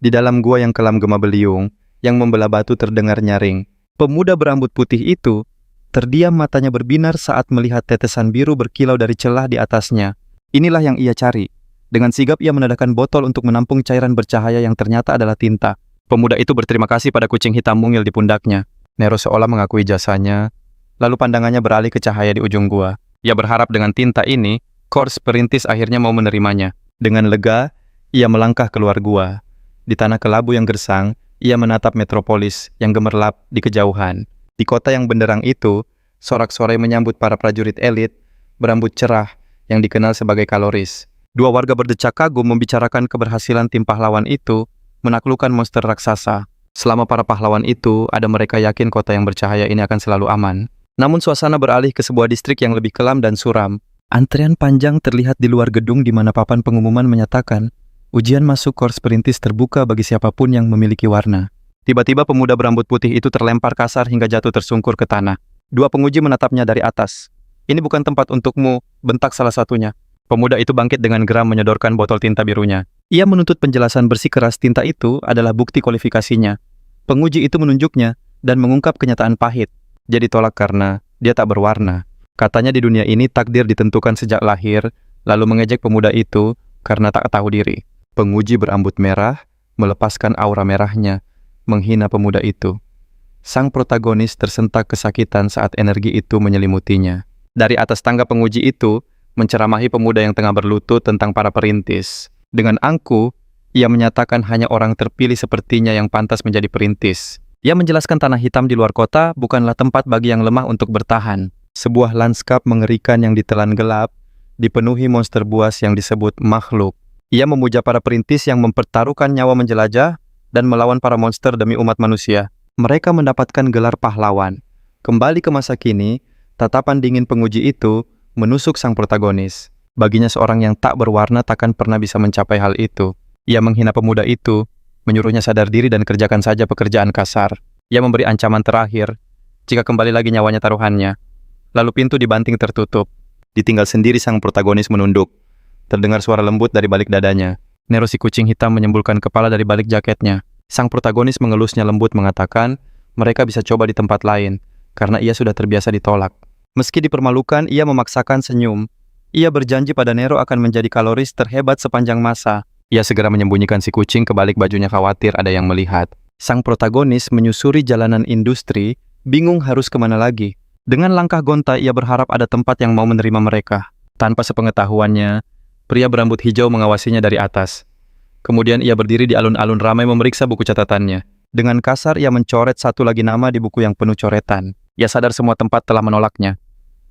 Di dalam gua yang kelam gema beliung, yang membelah batu terdengar nyaring. Pemuda berambut putih itu terdiam, matanya berbinar saat melihat tetesan biru berkilau dari celah di atasnya. Inilah yang ia cari. Dengan sigap ia menadahkan botol untuk menampung cairan bercahaya yang ternyata adalah tinta. Pemuda itu berterima kasih pada kucing hitam mungil di pundaknya. Nero seolah mengakui jasanya, lalu pandangannya beralih ke cahaya di ujung gua. Ia berharap dengan tinta ini, Corpse Perintis akhirnya mau menerimanya. Dengan lega, ia melangkah keluar gua. Di tanah kelabu yang gersang, ia menatap metropolis yang gemerlap di kejauhan. Di kota yang benderang itu, sorak-sorai menyambut para prajurit elit berambut cerah yang dikenal sebagai kaloris. Dua warga berdecak kagum membicarakan keberhasilan tim pahlawan itu menaklukkan monster raksasa. Selama para pahlawan itu, ada mereka yakin kota yang bercahaya ini akan selalu aman. Namun suasana beralih ke sebuah distrik yang lebih kelam dan suram. Antrean panjang terlihat di luar gedung di mana papan pengumuman menyatakan ujian masuk Corpse Perintis terbuka bagi siapapun yang memiliki warna. Tiba-tiba pemuda berambut putih itu terlempar kasar hingga jatuh tersungkur ke tanah. Dua penguji menatapnya dari atas. "Ini bukan tempat untukmu," bentak salah satunya. Pemuda itu bangkit dengan geram menyodorkan botol tinta birunya. Ia menuntut penjelasan bersikeras tinta itu adalah bukti kualifikasinya. Penguji itu menunjuknya dan mengungkap kenyataan pahit. Dia ditolak karena dia tak berwarna. Katanya di dunia ini takdir ditentukan sejak lahir, lalu mengejek pemuda itu karena tak tahu diri. Penguji berambut merah melepaskan aura merahnya, menghina pemuda itu. Sang protagonis tersentak kesakitan saat energi itu menyelimutinya. Dari atas tangga penguji itu, menceramahi pemuda yang tengah berlutut tentang para perintis. Dengan angkuh, ia menyatakan hanya orang terpilih sepertinya yang pantas menjadi perintis. Ia menjelaskan tanah hitam di luar kota bukanlah tempat bagi yang lemah untuk bertahan. Sebuah lanskap mengerikan yang ditelan gelap, dipenuhi monster buas yang disebut makhluk. Ia memuja para perintis yang mempertaruhkan nyawa menjelajah dan melawan para monster demi umat manusia. Mereka mendapatkan gelar pahlawan. Kembali ke masa kini, tatapan dingin penguji itu menusuk sang protagonis. Baginya seorang yang tak berwarna takkan pernah bisa mencapai hal itu. Ia menghina pemuda itu, menyuruhnya sadar diri dan kerjakan saja pekerjaan kasar. Ia memberi ancaman terakhir, jika kembali lagi nyawanya taruhannya. Lalu pintu dibanting tertutup. Ditinggal sendiri sang protagonis menunduk. Terdengar suara lembut dari balik dadanya. Nero si kucing hitam menyembulkan kepala dari balik jaketnya. Sang protagonis mengelusnya lembut mengatakan, mereka bisa coba di tempat lain, karena ia sudah terbiasa ditolak. Meski dipermalukan, ia memaksakan senyum. Ia berjanji pada Nero akan menjadi kaloris terhebat sepanjang masa. Ia segera menyembunyikan si kucing ke balik bajunya khawatir ada yang melihat. Sang protagonis menyusuri jalanan industri, bingung harus kemana lagi. Dengan langkah gonta, ia berharap ada tempat yang mau menerima mereka. Tanpa sepengetahuannya, pria berambut hijau mengawasinya dari atas. Kemudian ia berdiri di alun-alun ramai memeriksa buku catatannya. Dengan kasar ia mencoret satu lagi nama di buku yang penuh coretan. Ia sadar semua tempat telah menolaknya.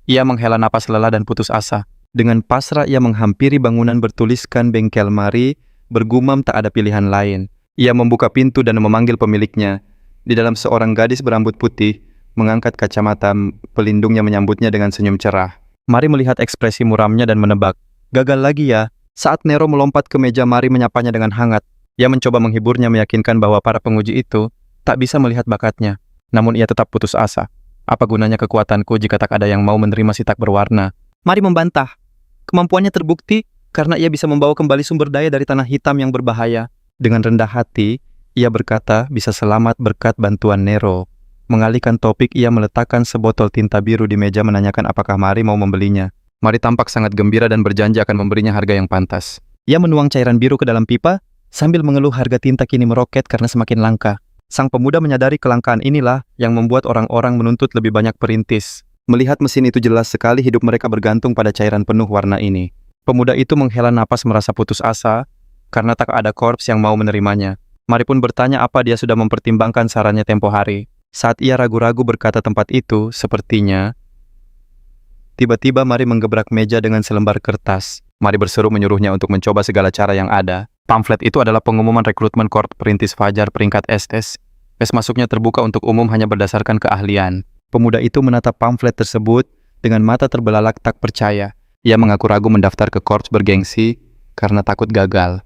Ia menghela napas lelah dan putus asa. Dengan pasrah ia menghampiri bangunan bertuliskan bengkel mari, bergumam tak ada pilihan lain. Ia membuka pintu dan memanggil pemiliknya. Di dalam seorang gadis berambut putih, mengangkat kacamata pelindungnya menyambutnya dengan senyum cerah. Mari melihat ekspresi muramnya dan menebak. Gagal lagi ya. Saat Nero melompat ke meja Mari menyapanya dengan hangat. Ia mencoba menghiburnya meyakinkan bahwa para penguji itu tak bisa melihat bakatnya. Namun ia tetap putus asa. Apa gunanya kekuatanku jika tak ada yang mau menerima si tak berwarna? Mari membantah. Kemampuannya terbukti karena ia bisa membawa kembali sumber daya dari tanah hitam yang berbahaya. Dengan rendah hati, ia berkata bisa selamat berkat bantuan Nero. Mengalihkan topik, ia meletakkan sebotol tinta biru di meja menanyakan apakah Mari mau membelinya. Mari tampak sangat gembira dan berjanji akan memberinya harga yang pantas. Ia menuang cairan biru ke dalam pipa, sambil mengeluh harga tinta kini meroket karena semakin langka. Sang pemuda menyadari kelangkaan inilah yang membuat orang-orang menuntut lebih banyak perintis. Melihat mesin itu jelas sekali hidup mereka bergantung pada cairan penuh warna ini. Pemuda itu menghela napas merasa putus asa, karena tak ada korps yang mau menerimanya. Mari pun bertanya apa dia sudah mempertimbangkan sarannya tempo hari. Saat ia ragu-ragu berkata tempat itu, sepertinya... Tiba-tiba Mari menggebrak meja dengan selembar kertas. Mari berseru menyuruhnya untuk mencoba segala cara yang ada. Pamflet itu adalah pengumuman rekrutmen Korps Perintis Fajar peringkat SS. Tes masuknya terbuka untuk umum hanya berdasarkan keahlian. Pemuda itu menatap pamflet tersebut dengan mata terbelalak tak percaya. Ia mengaku ragu mendaftar ke korps bergengsi karena takut gagal.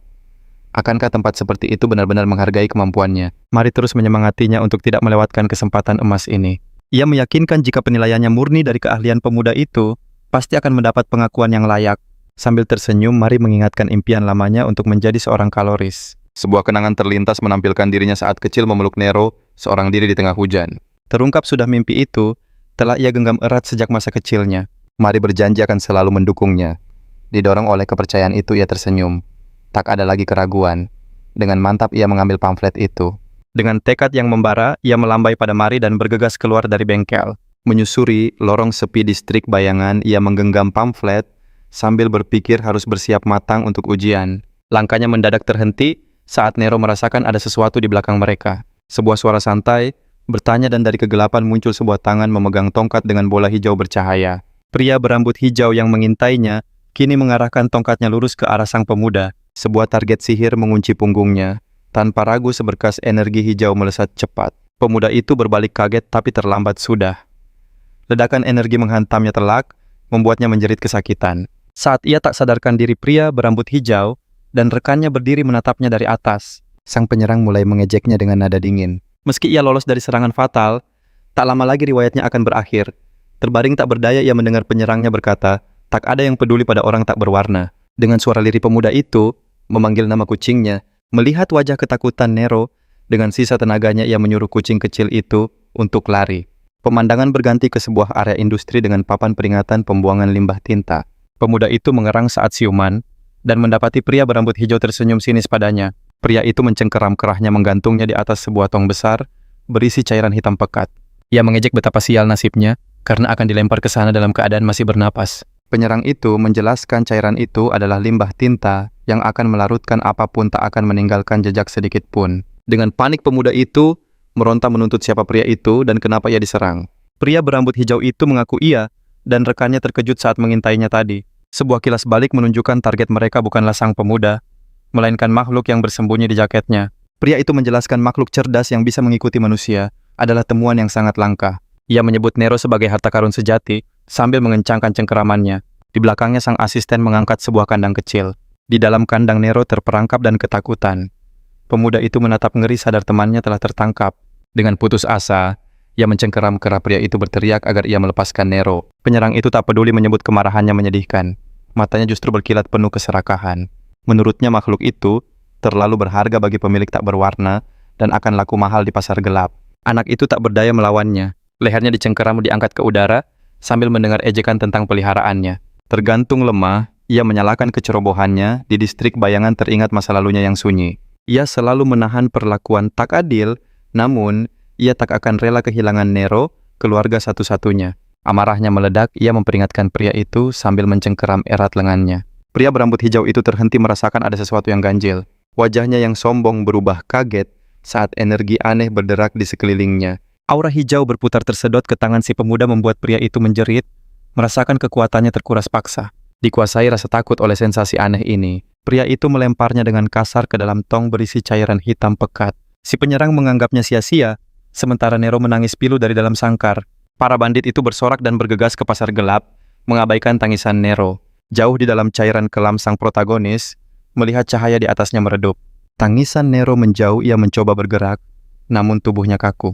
Akankah tempat seperti itu benar-benar menghargai kemampuannya? Mari terus menyemangatinya untuk tidak melewatkan kesempatan emas ini. Ia meyakinkan jika penilaiannya murni dari keahlian pemuda itu, pasti akan mendapat pengakuan yang layak. Sambil tersenyum, Mari mengingatkan impian lamanya untuk menjadi seorang kaloris. Sebuah kenangan terlintas menampilkan dirinya saat kecil memeluk Nero, seorang diri di tengah hujan. Terungkap sudah mimpi itu, telah ia genggam erat sejak masa kecilnya. Mari berjanji akan selalu mendukungnya. Didorong oleh kepercayaan itu ia tersenyum. Tak ada lagi keraguan. Dengan mantap ia mengambil pamflet itu. Dengan tekad yang membara, ia melambai pada Mari dan bergegas keluar dari bengkel. Menyusuri lorong sepi distrik bayangan, ia menggenggam pamflet sambil berpikir harus bersiap matang untuk ujian. Langkahnya mendadak terhenti saat Nero merasakan ada sesuatu di belakang mereka. Sebuah suara santai bertanya dan dari kegelapan muncul sebuah tangan memegang tongkat dengan bola hijau bercahaya. Pria berambut hijau yang mengintainya kini mengarahkan tongkatnya lurus ke arah sang pemuda. Sebuah target sihir mengunci punggungnya. Tanpa ragu seberkas energi hijau melesat cepat. Pemuda itu berbalik kaget tapi terlambat sudah. Ledakan energi menghantamnya telak, membuatnya menjerit kesakitan. Saat ia tak sadarkan diri, pria berambut hijau dan rekannya berdiri menatapnya dari atas. Sang penyerang mulai mengejeknya dengan nada dingin. Meski ia lolos dari serangan fatal, tak lama lagi riwayatnya akan berakhir. Terbaring tak berdaya ia mendengar penyerangnya berkata, tak ada yang peduli pada orang tak berwarna. Dengan suara lirih pemuda itu, memanggil nama kucingnya, melihat wajah ketakutan Nero, dengan sisa tenaganya ia menyuruh kucing kecil itu untuk lari. Pemandangan berganti ke sebuah area industri dengan papan peringatan pembuangan limbah tinta. Pemuda itu mengerang saat siuman, dan mendapati pria berambut hijau tersenyum sinis padanya. Pria itu mencengkeram kerahnya menggantungnya di atas sebuah tong besar, berisi cairan hitam pekat. Ia mengejek betapa sial nasibnya, karena akan dilempar ke sana dalam keadaan masih bernapas. Penyerang itu menjelaskan cairan itu adalah limbah tinta yang akan melarutkan apapun tak akan meninggalkan jejak sedikit pun. Dengan panik pemuda itu meronta menuntut siapa pria itu dan kenapa ia diserang. Pria berambut hijau itu mengaku ia dan rekannya terkejut saat mengintainya tadi. Sebuah kilas balik menunjukkan target mereka bukanlah sang pemuda, melainkan makhluk yang bersembunyi di jaketnya. Pria itu menjelaskan makhluk cerdas yang bisa mengikuti manusia adalah temuan yang sangat langka. Ia menyebut Nero sebagai harta karun sejati sambil mengencangkan cengkeramannya. Di belakangnya sang asisten mengangkat sebuah kandang kecil. Di dalam kandang Nero terperangkap dan ketakutan. Pemuda itu menatap ngeri sadar temannya telah tertangkap. Dengan putus asa, ia mencengkeram kerah. Pria itu berteriak agar ia melepaskan Nero. Penyerang itu tak peduli menyebut kemarahannya menyedihkan. Matanya justru berkilat penuh keserakahan. Menurutnya makhluk itu terlalu berharga bagi pemilik tak berwarna dan akan laku mahal di pasar gelap. Anak itu tak berdaya melawannya. Lehernya dicengkeram diangkat ke udara sambil mendengar ejekan tentang peliharaannya. Tergantung lemah, ia menyalahkan kecerobohannya. Di distrik bayangan teringat masa lalunya yang sunyi. Ia selalu menahan perlakuan tak adil, namun ia tak akan rela kehilangan Nero, keluarga satu-satunya. Amarahnya meledak, ia memperingatkan pria itu sambil mencengkeram erat lengannya. Pria berambut hijau itu terhenti merasakan ada sesuatu yang ganjil. Wajahnya yang sombong berubah kaget saat energi aneh berderak di sekelilingnya. Aura hijau berputar tersedot ke tangan si pemuda membuat pria itu menjerit, merasakan kekuatannya terkuras paksa. Dikuasai rasa takut oleh sensasi aneh ini, pria itu melemparnya dengan kasar ke dalam tong berisi cairan hitam pekat. Si penyerang menganggapnya sia-sia, sementara Nero menangis pilu dari dalam sangkar. Para bandit itu bersorak dan bergegas ke pasar gelap, mengabaikan tangisan Nero. Jauh di dalam cairan kelam sang protagonis, melihat cahaya di atasnya meredup. Tangisan Nero menjauh, ia mencoba bergerak, namun tubuhnya kaku.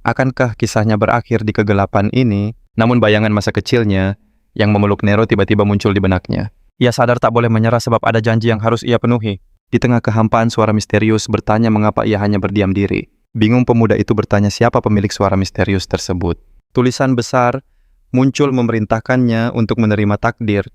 Akankah kisahnya berakhir di kegelapan ini? Namun bayangan masa kecilnya, yang memeluk Nero tiba-tiba muncul di benaknya. Ia sadar tak boleh menyerah sebab ada janji yang harus ia penuhi. Di tengah kehampaan suara misterius bertanya mengapa ia hanya berdiam diri. Bingung pemuda itu bertanya siapa pemilik suara misterius tersebut. Tulisan besar muncul memerintahkannya untuk menerima takdir.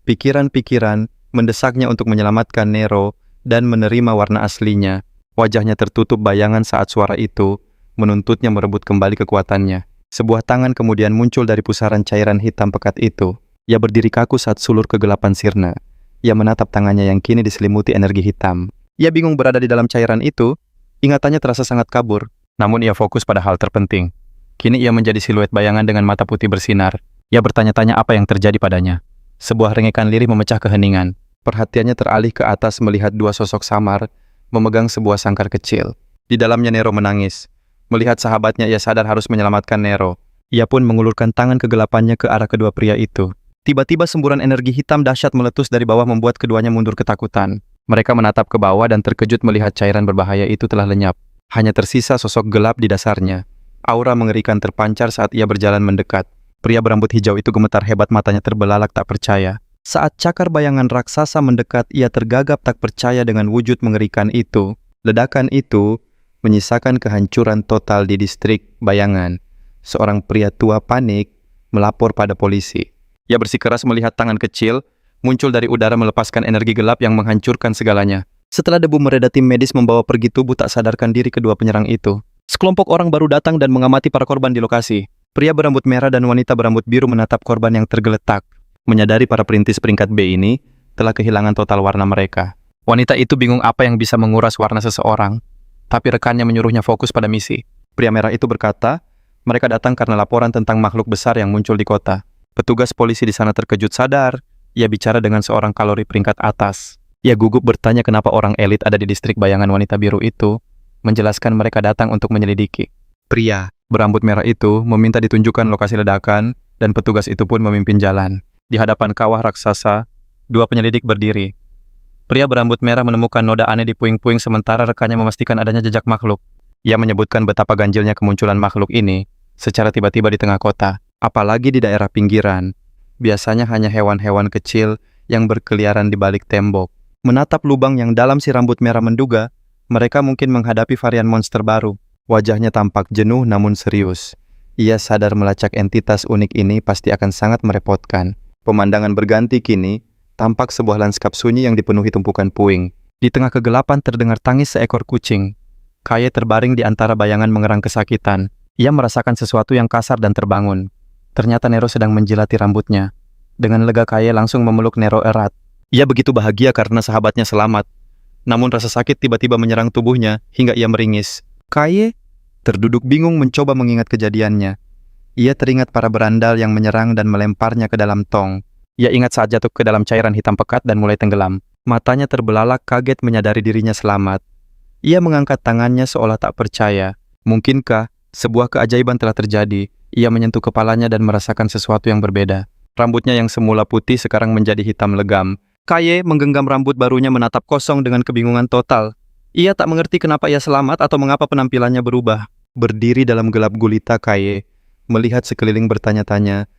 Pikiran-pikiran mendesaknya untuk menyelamatkan Nero dan menerima warna aslinya. Wajahnya tertutup bayangan saat suara itu menuntutnya merebut kembali kekuatannya. Sebuah tangan kemudian muncul dari pusaran cairan hitam pekat itu. Ia berdiri kaku saat sulur kegelapan sirna. Ia menatap tangannya yang kini diselimuti energi hitam. Ia bingung berada di dalam cairan itu. Ingatannya terasa sangat kabur, namun ia fokus pada hal terpenting. Kini ia menjadi siluet bayangan dengan mata putih bersinar. Ia bertanya-tanya apa yang terjadi padanya. Sebuah rengekan lirih memecah keheningan. Perhatiannya teralih ke atas melihat dua sosok samar, memegang sebuah sangkar kecil. Di dalamnya Nero menangis. Melihat sahabatnya, ia sadar harus menyelamatkan Nero. Ia pun mengulurkan tangan kegelapannya ke arah kedua pria itu. Tiba-tiba semburan energi hitam dahsyat meletus dari bawah membuat keduanya mundur ketakutan. Mereka menatap ke bawah dan terkejut melihat cairan berbahaya itu telah lenyap. Hanya tersisa sosok gelap di dasarnya. Aura mengerikan terpancar saat ia berjalan mendekat. Pria berambut hijau itu gemetar hebat, matanya terbelalak tak percaya. Saat cakar bayangan raksasa mendekat, ia tergagap tak percaya dengan wujud mengerikan itu. Ledakan itu menyisakan kehancuran total di distrik bayangan. Seorang pria tua panik melapor pada polisi. Ia bersikeras melihat tangan kecil muncul dari udara melepaskan energi gelap yang menghancurkan segalanya. Setelah debu mereda, tim medis membawa pergi tubuh tak sadarkan diri kedua penyerang itu. Sekelompok orang baru datang dan mengamati para korban di lokasi. Pria berambut merah dan wanita berambut biru menatap korban yang tergeletak. Menyadari para perintis peringkat B ini telah kehilangan total warna mereka. Wanita itu bingung apa yang bisa menguras warna seseorang, tapi rekannya menyuruhnya fokus pada misi. Pria merah itu berkata, mereka datang karena laporan tentang makhluk besar yang muncul di kota. Petugas polisi di sana terkejut sadar, ia bicara dengan seorang kalori peringkat atas. Ia gugup bertanya kenapa orang elit ada di distrik bayangan wanita biru itu, menjelaskan mereka datang untuk menyelidiki. Pria berambut merah itu meminta ditunjukkan lokasi ledakan, dan petugas itu pun memimpin jalan. Di hadapan kawah raksasa, dua penyelidik berdiri. Pria berambut merah menemukan noda aneh di puing-puing sementara rekannya memastikan adanya jejak makhluk. Ia menyebutkan betapa ganjilnya kemunculan makhluk ini secara tiba-tiba di tengah kota, apalagi di daerah pinggiran. Biasanya hanya hewan-hewan kecil yang berkeliaran di balik tembok. Menatap lubang yang dalam, si rambut merah menduga mereka mungkin menghadapi varian monster baru. Wajahnya tampak jenuh namun serius. Ia sadar melacak entitas unik ini pasti akan sangat merepotkan. Pemandangan berganti kini, tampak sebuah lanskap sunyi yang dipenuhi tumpukan puing. Di tengah kegelapan terdengar tangis seekor kucing. Kaye terbaring di antara bayangan mengerang kesakitan. Ia merasakan sesuatu yang kasar dan terbangun. Ternyata Nero sedang menjilati rambutnya. Dengan lega Kaye langsung memeluk Nero erat. Ia begitu bahagia karena sahabatnya selamat. Namun rasa sakit tiba-tiba menyerang tubuhnya hingga ia meringis. Kaye terduduk bingung mencoba mengingat kejadiannya. Ia teringat para berandal yang menyerang dan melemparnya ke dalam tong. Ia ingat saat jatuh ke dalam cairan hitam pekat dan mulai tenggelam. Matanya terbelalak kaget menyadari dirinya selamat. Ia mengangkat tangannya seolah tak percaya. Mungkinkah sebuah keajaiban telah terjadi? Ia menyentuh kepalanya dan merasakan sesuatu yang berbeda. Rambutnya yang semula putih sekarang menjadi hitam legam. Kaye menggenggam rambut barunya menatap kosong dengan kebingungan total. Ia tak mengerti kenapa ia selamat atau mengapa penampilannya berubah. Berdiri dalam gelap gulita, Kaye melihat sekeliling bertanya-tanya,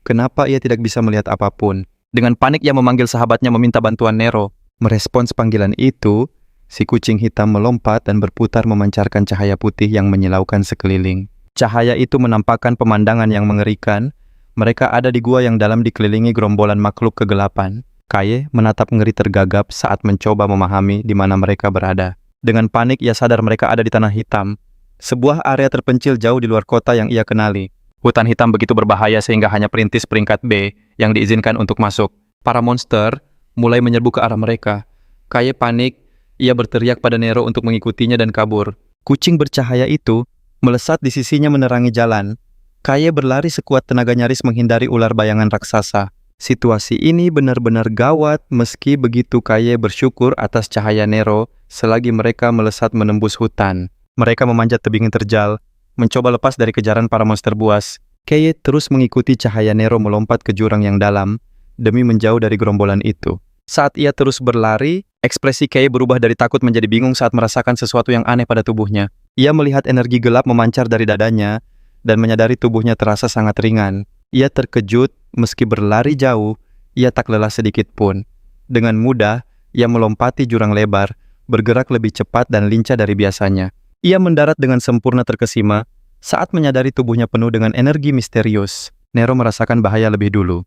kenapa ia tidak bisa melihat apapun. Dengan panik ia memanggil sahabatnya meminta bantuan Nero. Merespons panggilan itu, si kucing hitam melompat dan berputar memancarkan cahaya putih yang menyilaukan sekeliling. Cahaya itu menampakkan pemandangan yang mengerikan. Mereka ada di gua yang dalam dikelilingi gerombolan makhluk kegelapan. Kaye menatap ngeri tergagap saat mencoba memahami di mana mereka berada. Dengan panik ia sadar mereka ada di tanah hitam, sebuah area terpencil jauh di luar kota yang ia kenali. Hutan hitam begitu berbahaya sehingga hanya perintis peringkat B yang diizinkan untuk masuk. Para monster mulai menyerbu ke arah mereka. Kaye panik, ia berteriak pada Nero untuk mengikutinya dan kabur. Kucing bercahaya itu melesat di sisinya menerangi jalan. Kaye berlari sekuat tenaga nyaris menghindari ular bayangan raksasa. Situasi ini benar-benar gawat. Meski begitu Kaye bersyukur atas cahaya Nero selagi mereka melesat menembus hutan. Mereka memanjat tebing terjal, mencoba lepas dari kejaran para monster buas. Kaye terus mengikuti cahaya Nero melompat ke jurang yang dalam demi menjauh dari gerombolan itu. Saat ia terus berlari, ekspresi Kaye berubah dari takut menjadi bingung saat merasakan sesuatu yang aneh pada tubuhnya. Ia melihat energi gelap memancar dari dadanya dan menyadari tubuhnya terasa sangat ringan. Ia terkejut, meski berlari jauh, ia tak lelah sedikit pun. Dengan mudah, ia melompati jurang lebar, bergerak lebih cepat dan lincah dari biasanya. Ia mendarat dengan sempurna terkesima, saat menyadari tubuhnya penuh dengan energi misterius. Nero merasakan bahaya lebih dulu.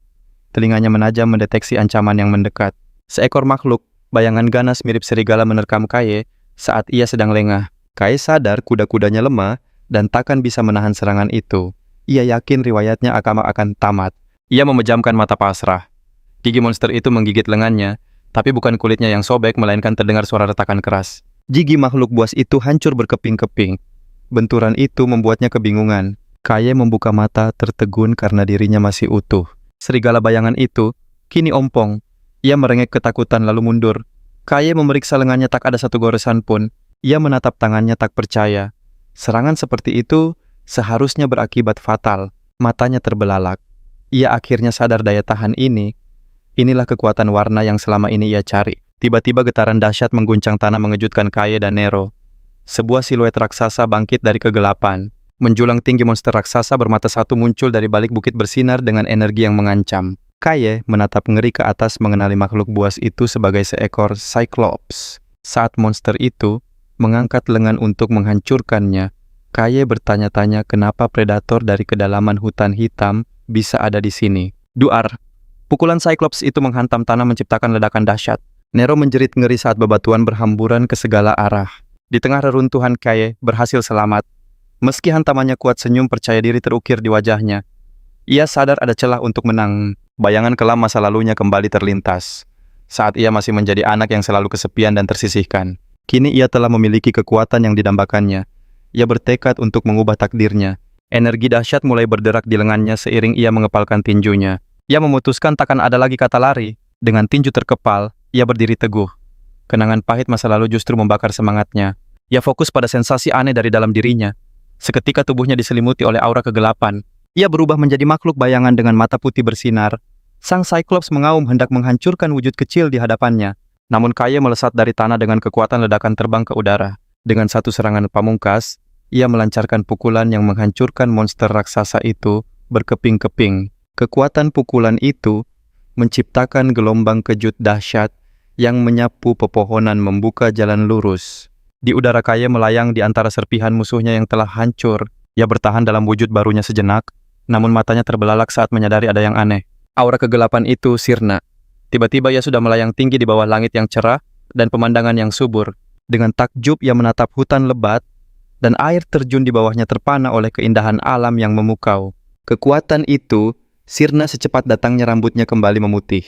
Telinganya menajam mendeteksi ancaman yang mendekat. Seekor makhluk, bayangan ganas mirip serigala menerkam Kaye saat ia sedang lengah. Kaye sadar kuda-kudanya lemah dan takkan bisa menahan serangan itu. Ia yakin riwayatnya akan tamat. Ia memejamkan mata pasrah. Gigi monster itu menggigit lengannya, tapi bukan kulitnya yang sobek, melainkan terdengar suara retakan keras. Gigi makhluk buas itu hancur berkeping-keping. Benturan itu membuatnya kebingungan. Kaye membuka mata tertegun karena dirinya masih utuh. Serigala bayangan itu kini ompong. Ia merengek ketakutan lalu mundur. Kaye memeriksa lengannya, tak ada satu goresan pun. Ia menatap tangannya tak percaya. Serangan seperti itu seharusnya berakibat fatal. Matanya terbelalak. Ia akhirnya sadar daya tahan inilah kekuatan warna yang selama ini ia cari. Tiba-tiba getaran dahsyat mengguncang tanah mengejutkan Kaye dan Nero. Sebuah siluet raksasa bangkit dari kegelapan. Menjulang tinggi monster raksasa bermata satu muncul dari balik bukit bersinar dengan energi yang mengancam. Kaye menatap ngeri ke atas mengenali makhluk buas itu sebagai seekor Cyclops. Saat monster itu mengangkat lengan untuk menghancurkannya, Kaye bertanya-tanya kenapa predator dari kedalaman hutan hitam bisa ada di sini. Duar! Pukulan Cyclops itu menghantam tanah menciptakan ledakan dahsyat. Nero menjerit ngeri saat bebatuan berhamburan ke segala arah. Di tengah reruntuhan, Kaye berhasil selamat. Meski hantamannya kuat, senyum percaya diri terukir di wajahnya. Ia sadar ada celah untuk menang. Bayangan kelam masa lalunya kembali terlintas. Saat ia masih menjadi anak yang selalu kesepian dan tersisihkan. Kini ia telah memiliki kekuatan yang didambakannya. Ia bertekad untuk mengubah takdirnya. Energi dahsyat mulai berderak di lengannya seiring ia mengepalkan tinjunya. Ia memutuskan takkan ada lagi kata lari. Dengan tinju terkepal, ia berdiri teguh. Kenangan pahit masa lalu justru membakar semangatnya. Ia fokus pada sensasi aneh dari dalam dirinya. Seketika tubuhnya diselimuti oleh aura kegelapan. Ia berubah menjadi makhluk bayangan dengan mata putih bersinar. Sang Cyclops mengaum hendak menghancurkan wujud kecil di hadapannya. Namun Kaye melesat dari tanah dengan kekuatan ledakan terbang ke udara. Dengan satu serangan pamungkas, ia melancarkan pukulan yang menghancurkan monster raksasa itu berkeping-keping. Kekuatan pukulan itu menciptakan gelombang kejut dahsyat yang menyapu pepohonan membuka jalan lurus. Di udara Kaye melayang di antara serpihan musuhnya yang telah hancur. Ia bertahan dalam wujud barunya sejenak, namun matanya terbelalak saat menyadari ada yang aneh. Aura kegelapan itu sirna. Tiba-tiba ia sudah melayang tinggi di bawah langit yang cerah dan pemandangan yang subur. Dengan takjub ia menatap hutan lebat dan air terjun di bawahnya terpana oleh keindahan alam yang memukau. Kekuatan itu, sirna secepat datangnya rambutnya kembali memutih.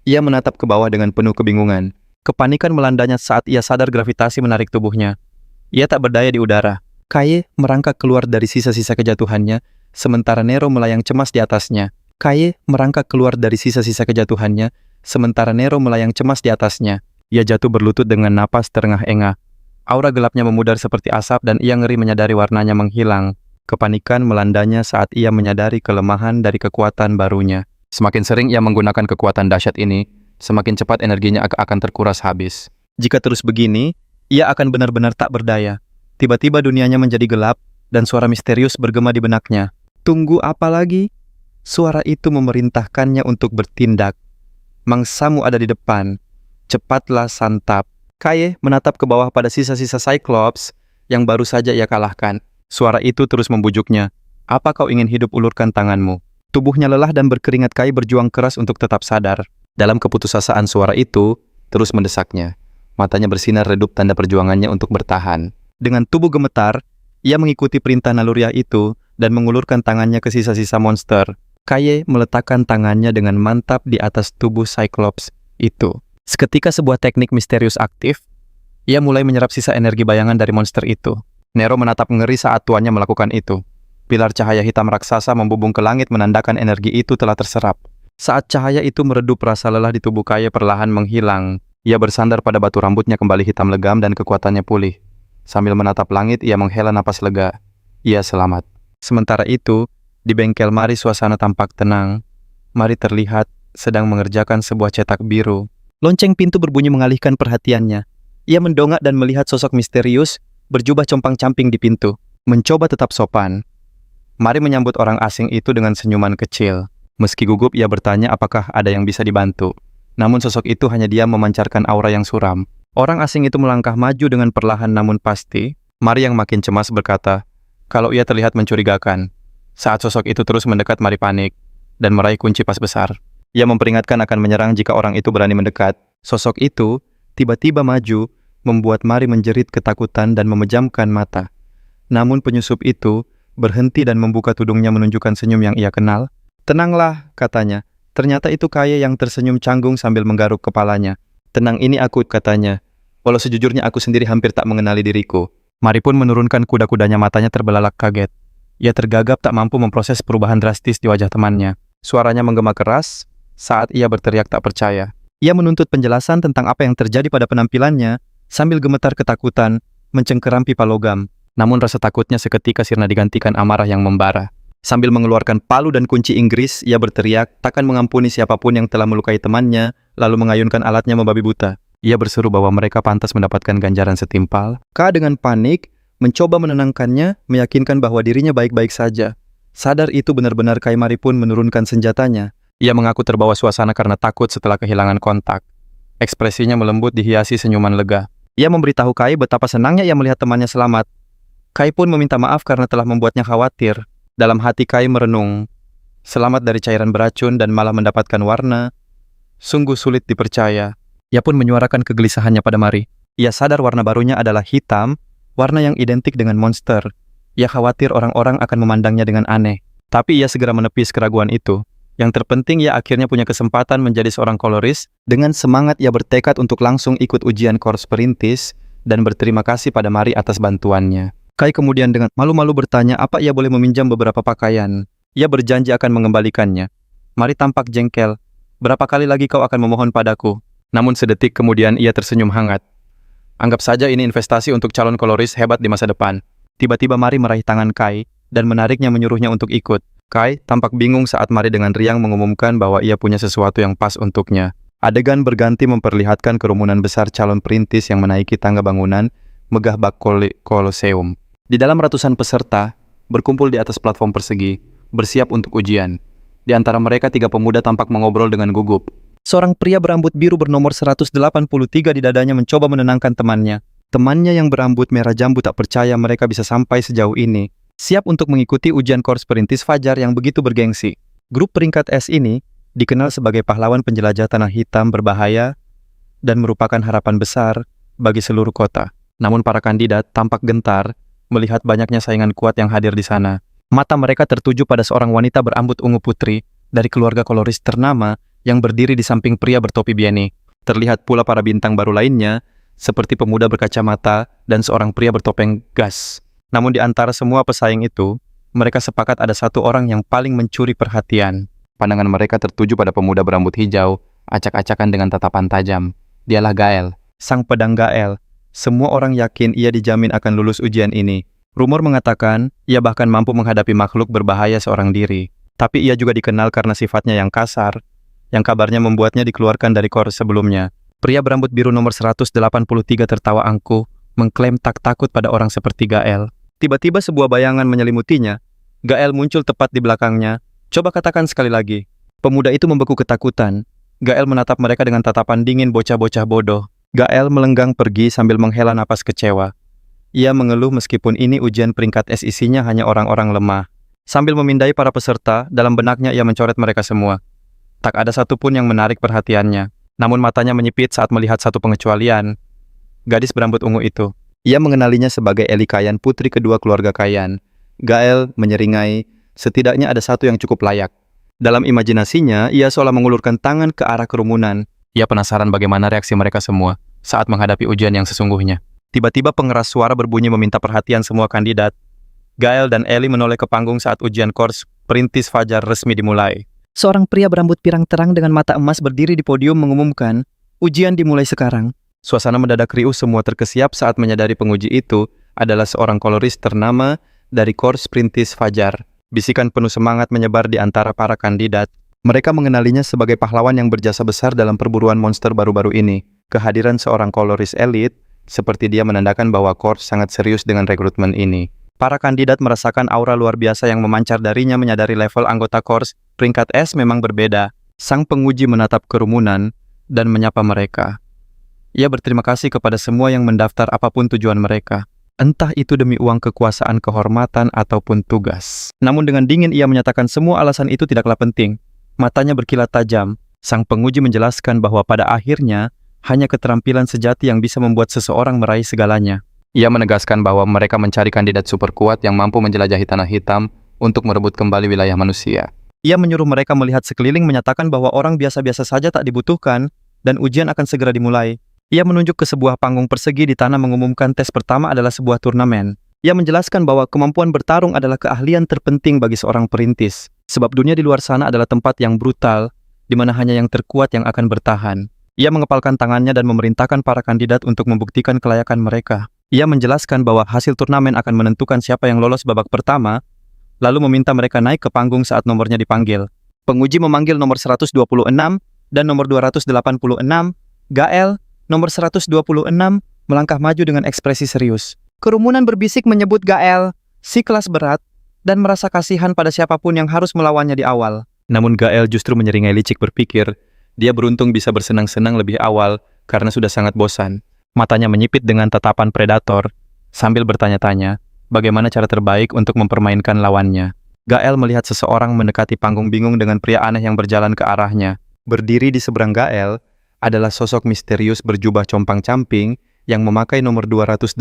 Ia menatap ke bawah dengan penuh kebingungan. Kepanikan melandanya saat ia sadar gravitasi menarik tubuhnya. Ia tak berdaya di udara. Kaye merangkak keluar dari sisa-sisa kejatuhannya, sementara Nero melayang cemas di atasnya. Kaye merangkak keluar dari sisa-sisa kejatuhannya, sementara Nero melayang cemas di atasnya. Ia jatuh berlutut dengan napas terengah-engah. Aura gelapnya memudar seperti asap dan ia ngeri menyadari warnanya menghilang. Kepanikan melandanya saat ia menyadari kelemahan dari kekuatan barunya. Semakin sering ia menggunakan kekuatan dahsyat ini, semakin cepat energinya akan terkuras habis. Jika terus begini, ia akan benar-benar tak berdaya. Tiba-tiba dunianya menjadi gelap dan suara misterius bergema di benaknya. Tunggu apa lagi? Suara itu memerintahkannya untuk bertindak. Mangsamu ada di depan. Cepatlah santap. Kaye menatap ke bawah pada sisa-sisa Cyclops yang baru saja ia kalahkan. Suara itu terus membujuknya. Apa kau ingin hidup, ulurkan tanganmu. Tubuhnya lelah dan berkeringat. Kaye berjuang keras untuk tetap sadar. Dalam keputusasaan suara itu terus mendesaknya. Matanya bersinar redup tanda perjuangannya untuk bertahan. Dengan tubuh gemetar, ia mengikuti perintah naluriah itu dan mengulurkan tangannya ke sisa-sisa monster. Kaye meletakkan tangannya dengan mantap di atas tubuh Cyclops itu. Seketika sebuah teknik misterius aktif, ia mulai menyerap sisa energi bayangan dari monster itu. Nero menatap ngeri saat tuannya melakukan itu. Pilar cahaya hitam raksasa membubung ke langit menandakan energi itu telah terserap. Saat cahaya itu meredup, rasa lelah di tubuh Kaye perlahan menghilang. Ia bersandar pada batu, rambutnya kembali hitam legam dan kekuatannya pulih. Sambil menatap langit, ia menghela napas lega. Ia selamat. Sementara itu, di bengkel Mari suasana tampak tenang. Mari terlihat sedang mengerjakan sebuah cetak biru. Lonceng pintu berbunyi mengalihkan perhatiannya. Ia mendongak dan melihat sosok misterius berjubah compang-camping di pintu. Mencoba tetap sopan, Mari menyambut orang asing itu dengan senyuman kecil. Meski gugup, ia bertanya apakah ada yang bisa dibantu. Namun sosok itu hanya diam memancarkan aura yang suram. Orang asing itu melangkah maju dengan perlahan namun pasti. Mari yang makin cemas berkata, kalau ia terlihat mencurigakan. Saat sosok itu terus mendekat, Mari panik dan meraih kunci pas besar. Ia memperingatkan akan menyerang jika orang itu berani mendekat. Sosok itu tiba-tiba maju, membuat Mari menjerit ketakutan dan memejamkan mata. Namun penyusup itu berhenti dan membuka tudungnya menunjukkan senyum yang ia kenal. Tenanglah, katanya. Ternyata itu Kaye yang tersenyum canggung sambil menggaruk kepalanya. Tenang, ini aku, katanya. Walau sejujurnya aku sendiri hampir tak mengenali diriku. Mari pun menurunkan kuda-kudanya, matanya terbelalak kaget. Ia tergagap tak mampu memproses perubahan drastis di wajah temannya. Suaranya menggema keras saat ia berteriak tak percaya. Ia menuntut penjelasan tentang apa yang terjadi pada penampilannya sambil gemetar ketakutan, mencengkeram pipa logam. Namun rasa takutnya seketika sirna digantikan amarah yang membara. Sambil mengeluarkan palu dan kunci Inggris, ia berteriak, takkan mengampuni siapapun yang telah melukai temannya, lalu mengayunkan alatnya membabi buta. Ia berseru bahwa mereka pantas mendapatkan ganjaran setimpal. Ka dengan panik mencoba menenangkannya, meyakinkan bahwa dirinya baik-baik saja. Sadar itu benar-benar, Kai Mari pun menurunkan senjatanya. Ia mengaku terbawa suasana karena takut setelah kehilangan kontak. Ekspresinya melembut dihiasi senyuman lega. Ia memberitahu Kai betapa senangnya ia melihat temannya selamat. Kai pun meminta maaf karena telah membuatnya khawatir. Dalam hati Kai merenung, selamat dari cairan beracun dan malah mendapatkan warna. Sungguh sulit dipercaya. Ia pun menyuarakan kegelisahannya pada Mari. Ia sadar warna barunya adalah hitam, warna yang identik dengan monster. Ia khawatir orang-orang akan memandangnya dengan aneh. Tapi ia segera menepis keraguan itu. Yang terpenting ia akhirnya punya kesempatan menjadi seorang koloris. Dengan semangat ia bertekad untuk langsung ikut ujian Korps Perintis dan berterima kasih pada Mari atas bantuannya. Kai kemudian dengan malu-malu bertanya apa ia boleh meminjam beberapa pakaian. Ia berjanji akan mengembalikannya. Mari tampak jengkel. Berapa kali lagi kau akan memohon padaku? Namun sedetik kemudian ia tersenyum hangat. Anggap saja ini investasi untuk calon koloris hebat di masa depan. Tiba-tiba Mari meraih tangan Kai dan menariknya menyuruhnya untuk ikut. Kai tampak bingung saat Mari dengan riang mengumumkan bahwa ia punya sesuatu yang pas untuknya. Adegan berganti memperlihatkan kerumunan besar calon perintis yang menaiki tangga bangunan megah bak Koloseum. Di dalam ratusan peserta berkumpul di atas platform persegi, bersiap untuk ujian. Di antara mereka 3 pemuda tampak mengobrol dengan gugup. Seorang pria berambut biru bernomor 183 di dadanya mencoba menenangkan temannya. Temannya yang berambut merah jambu tak percaya mereka bisa sampai sejauh ini. Siap untuk mengikuti ujian Korps Perintis Fajar yang begitu bergengsi. Grup peringkat S ini dikenal sebagai pahlawan penjelajah tanah hitam berbahaya dan merupakan harapan besar bagi seluruh kota. Namun para kandidat tampak gentar melihat banyaknya saingan kuat yang hadir di sana. Mata mereka tertuju pada seorang wanita berambut ungu putri dari keluarga koloris ternama yang berdiri di samping pria bertopi bieni. Terlihat pula para bintang baru lainnya, seperti pemuda berkacamata dan seorang pria bertopeng gas. Namun di antara semua pesaing itu, mereka sepakat ada satu orang yang paling mencuri perhatian. Pandangan mereka tertuju pada pemuda berambut hijau, acak-acakan dengan tatapan tajam. Dialah Gael, sang pedang Gael. Semua orang yakin ia dijamin akan lulus ujian ini. Rumor mengatakan, ia bahkan mampu menghadapi makhluk berbahaya seorang diri. Tapi ia juga dikenal karena sifatnya yang kasar, yang kabarnya membuatnya dikeluarkan dari korps sebelumnya. Pria berambut biru nomor 183 tertawa angkuh, mengklaim tak takut pada orang seperti Gael. Tiba-tiba sebuah bayangan menyelimutinya. Gael muncul tepat di belakangnya. Coba katakan sekali lagi. Pemuda itu membeku ketakutan. Gael menatap mereka dengan tatapan dingin bocah-bocah bodoh. Gael melenggang pergi sambil menghela napas kecewa. Ia mengeluh meskipun ini ujian peringkat S isinya hanya orang-orang lemah. Sambil memindai para peserta, dalam benaknya ia mencoret mereka semua. Tak ada satupun yang menarik perhatiannya. Namun matanya menyipit saat melihat satu pengecualian. Gadis berambut ungu itu. Ia mengenalinya sebagai Eli Kayan, putri kedua keluarga Kayan. Gael menyeringai, setidaknya ada satu yang cukup layak. Dalam imajinasinya, ia seolah mengulurkan tangan ke arah kerumunan. Ia penasaran bagaimana reaksi mereka semua saat menghadapi ujian yang sesungguhnya. Tiba-tiba pengeras suara berbunyi meminta perhatian semua kandidat. Gael dan Eli menoleh ke panggung saat ujian Korps Perintis Fajar resmi dimulai. Seorang pria berambut pirang terang dengan mata emas berdiri di podium mengumumkan, ujian dimulai sekarang. Suasana mendadak riuh, semua terkesiap saat menyadari penguji itu adalah seorang koloris ternama dari Korps Perintis Fajar. Bisikan penuh semangat menyebar di antara para kandidat. Mereka mengenalinya sebagai pahlawan yang berjasa besar dalam perburuan monster baru-baru ini. Kehadiran seorang koloris elit seperti dia menandakan bahwa Korps sangat serius dengan rekrutmen ini. Para kandidat merasakan aura luar biasa yang memancar darinya, menyadari level anggota Korps peringkat S memang berbeda. Sang penguji menatap kerumunan dan menyapa mereka. Ia berterima kasih kepada semua yang mendaftar apapun tujuan mereka. Entah itu demi uang, kekuasaan, kehormatan, ataupun tugas. Namun dengan dingin ia menyatakan semua alasan itu tidaklah penting. Matanya berkilat tajam. Sang penguji menjelaskan bahwa pada akhirnya hanya keterampilan sejati yang bisa membuat seseorang meraih segalanya. Ia menegaskan bahwa mereka mencari kandidat super kuat yang mampu menjelajahi tanah hitam untuk merebut kembali wilayah manusia. Ia menyuruh mereka melihat sekeliling, menyatakan bahwa orang biasa-biasa saja tak dibutuhkan dan ujian akan segera dimulai. Ia menunjuk ke sebuah panggung persegi di tanah, mengumumkan tes pertama adalah sebuah turnamen. Ia menjelaskan bahwa kemampuan bertarung adalah keahlian terpenting bagi seorang perintis. Sebab dunia di luar sana adalah tempat yang brutal, di mana hanya yang terkuat yang akan bertahan. Ia mengepalkan tangannya dan memerintahkan para kandidat untuk membuktikan kelayakan mereka. Ia menjelaskan bahwa hasil turnamen akan menentukan siapa yang lolos babak pertama, lalu meminta mereka naik ke panggung saat nomornya dipanggil. Penguji memanggil nomor 126 dan nomor 286, Gael, nomor 126, melangkah maju dengan ekspresi serius. Kerumunan berbisik menyebut Gael, si kelas berat, dan merasa kasihan pada siapapun yang harus melawannya di awal. Namun Gael justru menyeringai licik berpikir, dia beruntung bisa bersenang-senang lebih awal karena sudah sangat bosan. Matanya menyipit dengan tatapan predator, sambil bertanya-tanya, bagaimana cara terbaik untuk mempermainkan lawannya. Gael melihat seseorang mendekati panggung bingung dengan pria aneh yang berjalan ke arahnya. Berdiri di seberang Gael adalah sosok misterius berjubah compang-camping yang memakai nomor 286.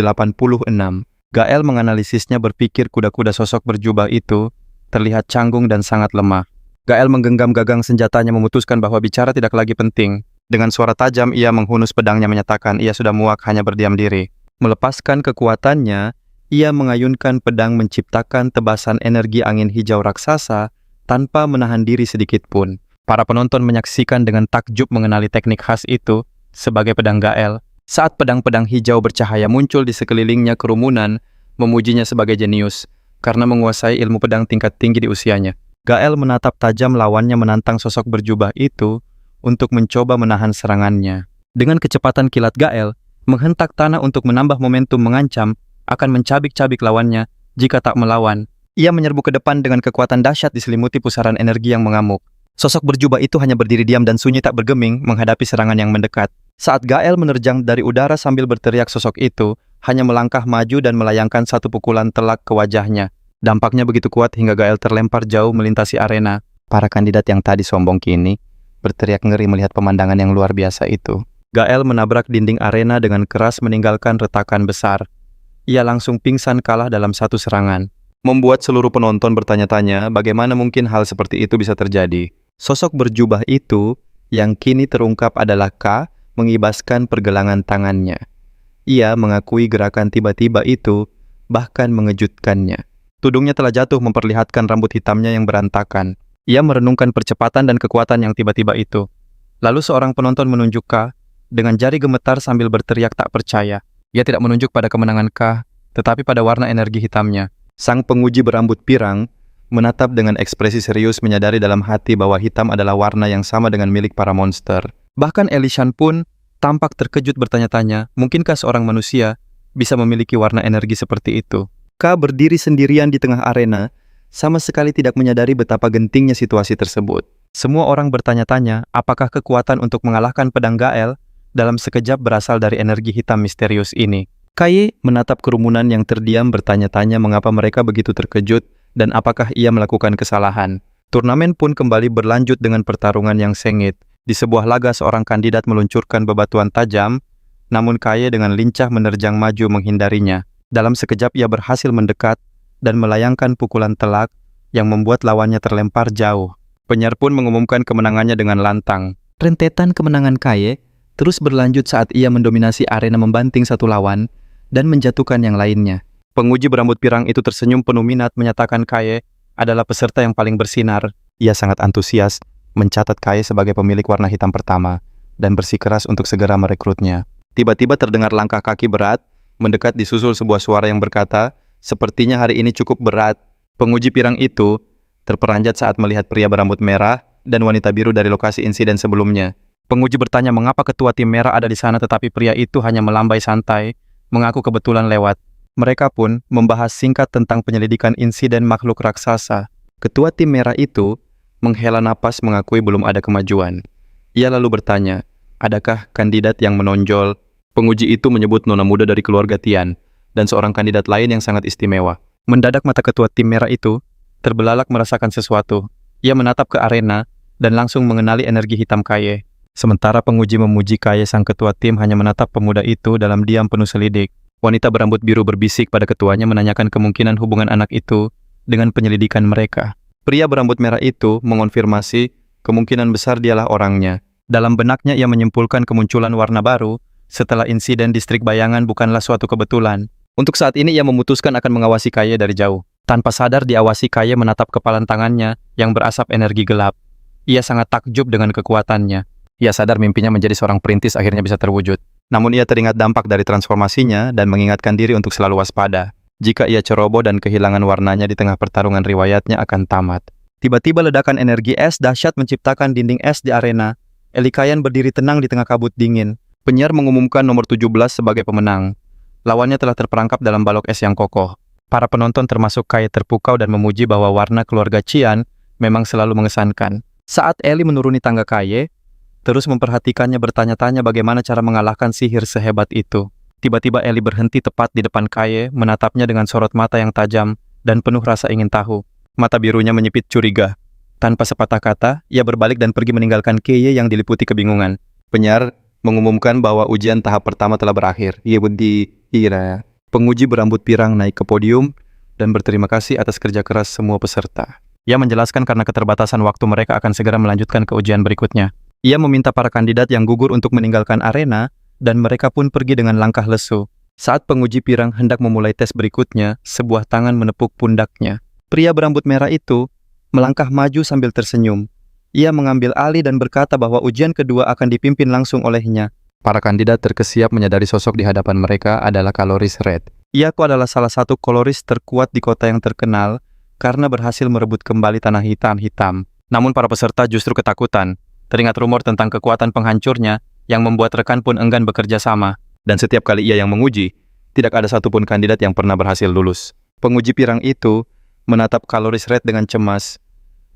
Gael menganalisisnya berpikir kuda-kuda sosok berjubah itu terlihat canggung dan sangat lemah. Gael menggenggam gagang senjatanya memutuskan bahwa bicara tidak lagi penting. Dengan suara tajam ia menghunus pedangnya menyatakan ia sudah muak hanya berdiam diri. Melepaskan kekuatannya, ia mengayunkan pedang menciptakan tebasan energi angin hijau raksasa tanpa menahan diri sedikit pun. Para penonton menyaksikan dengan takjub mengenali teknik khas itu sebagai pedang Gael. Saat pedang-pedang hijau bercahaya muncul di sekelilingnya, kerumunan memujinya sebagai jenius karena menguasai ilmu pedang tingkat tinggi di usianya. Gael menatap tajam lawannya menantang sosok berjubah itu untuk mencoba menahan serangannya. Dengan kecepatan kilat Gael, menghentak tanah untuk menambah momentum mengancam akan mencabik-cabik lawannya jika tak melawan. Ia menyerbu ke depan dengan kekuatan dahsyat diselimuti pusaran energi yang mengamuk. Sosok berjubah itu hanya berdiri diam dan sunyi tak bergeming menghadapi serangan yang mendekat. Saat Gael menerjang dari udara sambil berteriak, sosok itu hanya melangkah maju dan melayangkan satu pukulan telak ke wajahnya. Dampaknya begitu kuat hingga Gael terlempar jauh melintasi arena. Para kandidat yang tadi sombong kini berteriak ngeri melihat pemandangan yang luar biasa itu. Gael menabrak dinding arena dengan keras meninggalkan retakan besar. Ia langsung pingsan kalah dalam satu serangan. Membuat seluruh penonton bertanya-tanya bagaimana mungkin hal seperti itu bisa terjadi. Sosok berjubah itu yang kini terungkap adalah K mengibaskan pergelangan tangannya. Ia mengakui gerakan tiba-tiba itu bahkan mengejutkannya. Tudungnya telah jatuh memperlihatkan rambut hitamnya yang berantakan. Ia merenungkan percepatan dan kekuatan yang tiba-tiba itu. Lalu seorang penonton menunjuk K dengan jari gemetar sambil berteriak tak percaya. Ia tidak menunjuk pada kemenangan K, tetapi pada warna energi hitamnya. Sang penguji berambut pirang menatap dengan ekspresi serius, menyadari dalam hati bahwa hitam adalah warna yang sama dengan milik para monster. Bahkan Elishan pun tampak terkejut bertanya-tanya, mungkinkah seorang manusia bisa memiliki warna energi seperti itu? K berdiri sendirian di tengah arena, sama sekali tidak menyadari betapa gentingnya situasi tersebut. Semua orang bertanya-tanya, apakah kekuatan untuk mengalahkan pedang Gael dalam sekejap berasal dari energi hitam misterius ini. Kaye menatap kerumunan yang terdiam bertanya-tanya mengapa mereka begitu terkejut dan apakah ia melakukan kesalahan. Turnamen pun kembali berlanjut dengan pertarungan yang sengit. Di sebuah laga seorang kandidat meluncurkan bebatuan tajam, namun Kaye dengan lincah menerjang maju menghindarinya. Dalam sekejap ia berhasil mendekat dan melayangkan pukulan telak yang membuat lawannya terlempar jauh. Penyiar pun mengumumkan kemenangannya dengan lantang. Rentetan kemenangan Kaye terus berlanjut saat ia mendominasi arena membanting satu lawan dan menjatuhkan yang lainnya. Penguji berambut pirang itu tersenyum penuh minat menyatakan Kaye adalah peserta yang paling bersinar. Ia sangat antusias mencatat Kaye sebagai pemilik warna hitam pertama dan bersikeras untuk segera merekrutnya. Tiba-tiba terdengar langkah kaki berat mendekat, disusul sebuah suara yang berkata, sepertinya hari ini cukup berat. Penguji pirang itu terperanjat saat melihat pria berambut merah dan wanita biru dari lokasi insiden sebelumnya. Penguji bertanya mengapa ketua tim merah ada di sana, tetapi pria itu hanya melambai santai, mengaku kebetulan lewat. Mereka pun membahas singkat tentang penyelidikan insiden makhluk raksasa. Ketua tim merah itu menghela napas mengakui belum ada kemajuan. Ia lalu bertanya, adakah kandidat yang menonjol? Penguji itu menyebut nona muda dari keluarga Tian dan seorang kandidat lain yang sangat istimewa. Mendadak mata ketua tim merah itu terbelalak merasakan sesuatu. Ia menatap ke arena dan langsung mengenali energi hitam Kaye. Sementara penguji memuji Kaye, sang ketua tim hanya menatap pemuda itu dalam diam penuh selidik. Wanita berambut biru berbisik pada ketuanya menanyakan kemungkinan hubungan anak itu dengan penyelidikan mereka. Pria berambut merah itu mengonfirmasi kemungkinan besar dialah orangnya. Dalam benaknya ia menyimpulkan kemunculan warna baru setelah insiden distrik bayangan bukanlah suatu kebetulan. Untuk saat ini ia memutuskan akan mengawasi Kaye dari jauh. Tanpa sadar diawasi, Kaye menatap kepalan tangannya yang berasap energi gelap. Ia sangat takjub dengan kekuatannya. Ia sadar mimpinya menjadi seorang perintis akhirnya bisa terwujud. Namun ia teringat dampak dari transformasinya dan mengingatkan diri untuk selalu waspada. Jika ia ceroboh dan kehilangan warnanya di tengah pertarungan, riwayatnya akan tamat. Tiba-tiba ledakan energi es dahsyat menciptakan dinding es di arena. Elikayan berdiri tenang di tengah kabut dingin. Penyiar mengumumkan nomor 17 sebagai pemenang. Lawannya telah terperangkap dalam balok es yang kokoh. Para penonton termasuk Kaye terpukau dan memuji bahwa warna keluarga Qian memang selalu mengesankan. Saat Ellie menuruni tangga Kaye, terus memperhatikannya bertanya-tanya bagaimana cara mengalahkan sihir sehebat itu. Tiba-tiba Ellie berhenti tepat di depan Kaye, menatapnya dengan sorot mata yang tajam dan penuh rasa ingin tahu. Mata birunya menyipit curiga. Tanpa sepatah kata, ia berbalik dan pergi meninggalkan Kaye yang diliputi kebingungan. Penyiar mengumumkan bahwa ujian tahap pertama telah berakhir. Ia berdiri. Penguji berambut pirang naik ke podium dan berterima kasih atas kerja keras semua peserta. Ia menjelaskan karena keterbatasan waktu mereka akan segera melanjutkan ke ujian berikutnya. Ia meminta para kandidat yang gugur untuk meninggalkan arena dan mereka pun pergi dengan langkah lesu. Saat penguji pirang hendak memulai tes berikutnya, sebuah tangan menepuk pundaknya. Pria berambut merah itu melangkah maju sambil tersenyum. Ia mengambil alih dan berkata bahwa ujian kedua akan dipimpin langsung olehnya. Para kandidat terkesiap menyadari sosok di hadapan mereka adalah Caloris Red. Iaku adalah salah satu koloris terkuat di kota yang terkenal karena berhasil merebut kembali tanah hitam. Namun para peserta justru ketakutan. Teringat rumor tentang kekuatan penghancurnya yang membuat rekan pun enggan bekerja sama. Dan setiap kali ia yang menguji, tidak ada satupun kandidat yang pernah berhasil lulus. Penguji pirang itu menatap Caloris Red dengan cemas.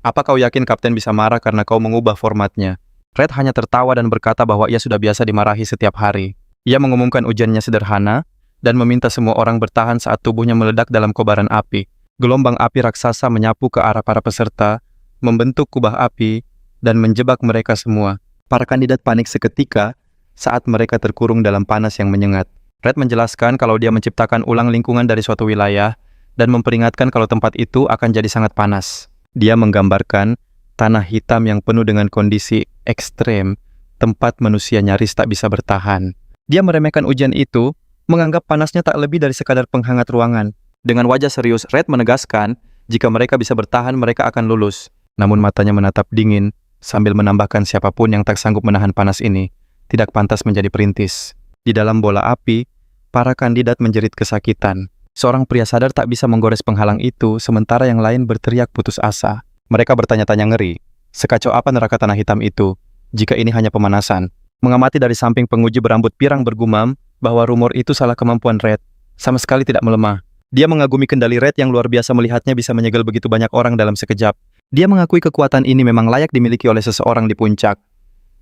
Apa kau yakin kapten bisa marah karena kau mengubah formatnya? Red hanya tertawa dan berkata bahwa ia sudah biasa dimarahi setiap hari. Ia mengumumkan ujiannya sederhana dan meminta semua orang bertahan saat tubuhnya meledak dalam kobaran api. Gelombang api raksasa menyapu ke arah para peserta, membentuk kubah api, dan menjebak mereka semua. Para kandidat panik seketika saat mereka terkurung dalam panas yang menyengat. Red menjelaskan kalau dia menciptakan ulang lingkungan dari suatu wilayah dan memperingatkan kalau tempat itu akan jadi sangat panas. Dia menggambarkan tanah hitam yang penuh dengan kondisi ekstrem, tempat manusia nyaris tak bisa bertahan. Dia meremehkan ujian itu, menganggap panasnya tak lebih dari sekadar penghangat ruangan. Dengan wajah serius, Red menegaskan, jika mereka bisa bertahan, mereka akan lulus. Namun matanya menatap dingin, sambil menambahkan siapapun yang tak sanggup menahan panas ini, tidak pantas menjadi perintis. Di dalam bola api, para kandidat menjerit kesakitan. Seorang pria sadar tak bisa menggores penghalang itu, sementara yang lain berteriak putus asa. Mereka bertanya-tanya ngeri, sekacau apa neraka tanah hitam itu, jika ini hanya pemanasan. Mengamati dari samping, penguji berambut pirang bergumam bahwa rumor itu salah kemampuan Red, sama sekali tidak melemah. Dia mengagumi kendali Red yang luar biasa melihatnya bisa menyegel begitu banyak orang dalam sekejap. Dia mengakui kekuatan ini memang layak dimiliki oleh seseorang di puncak.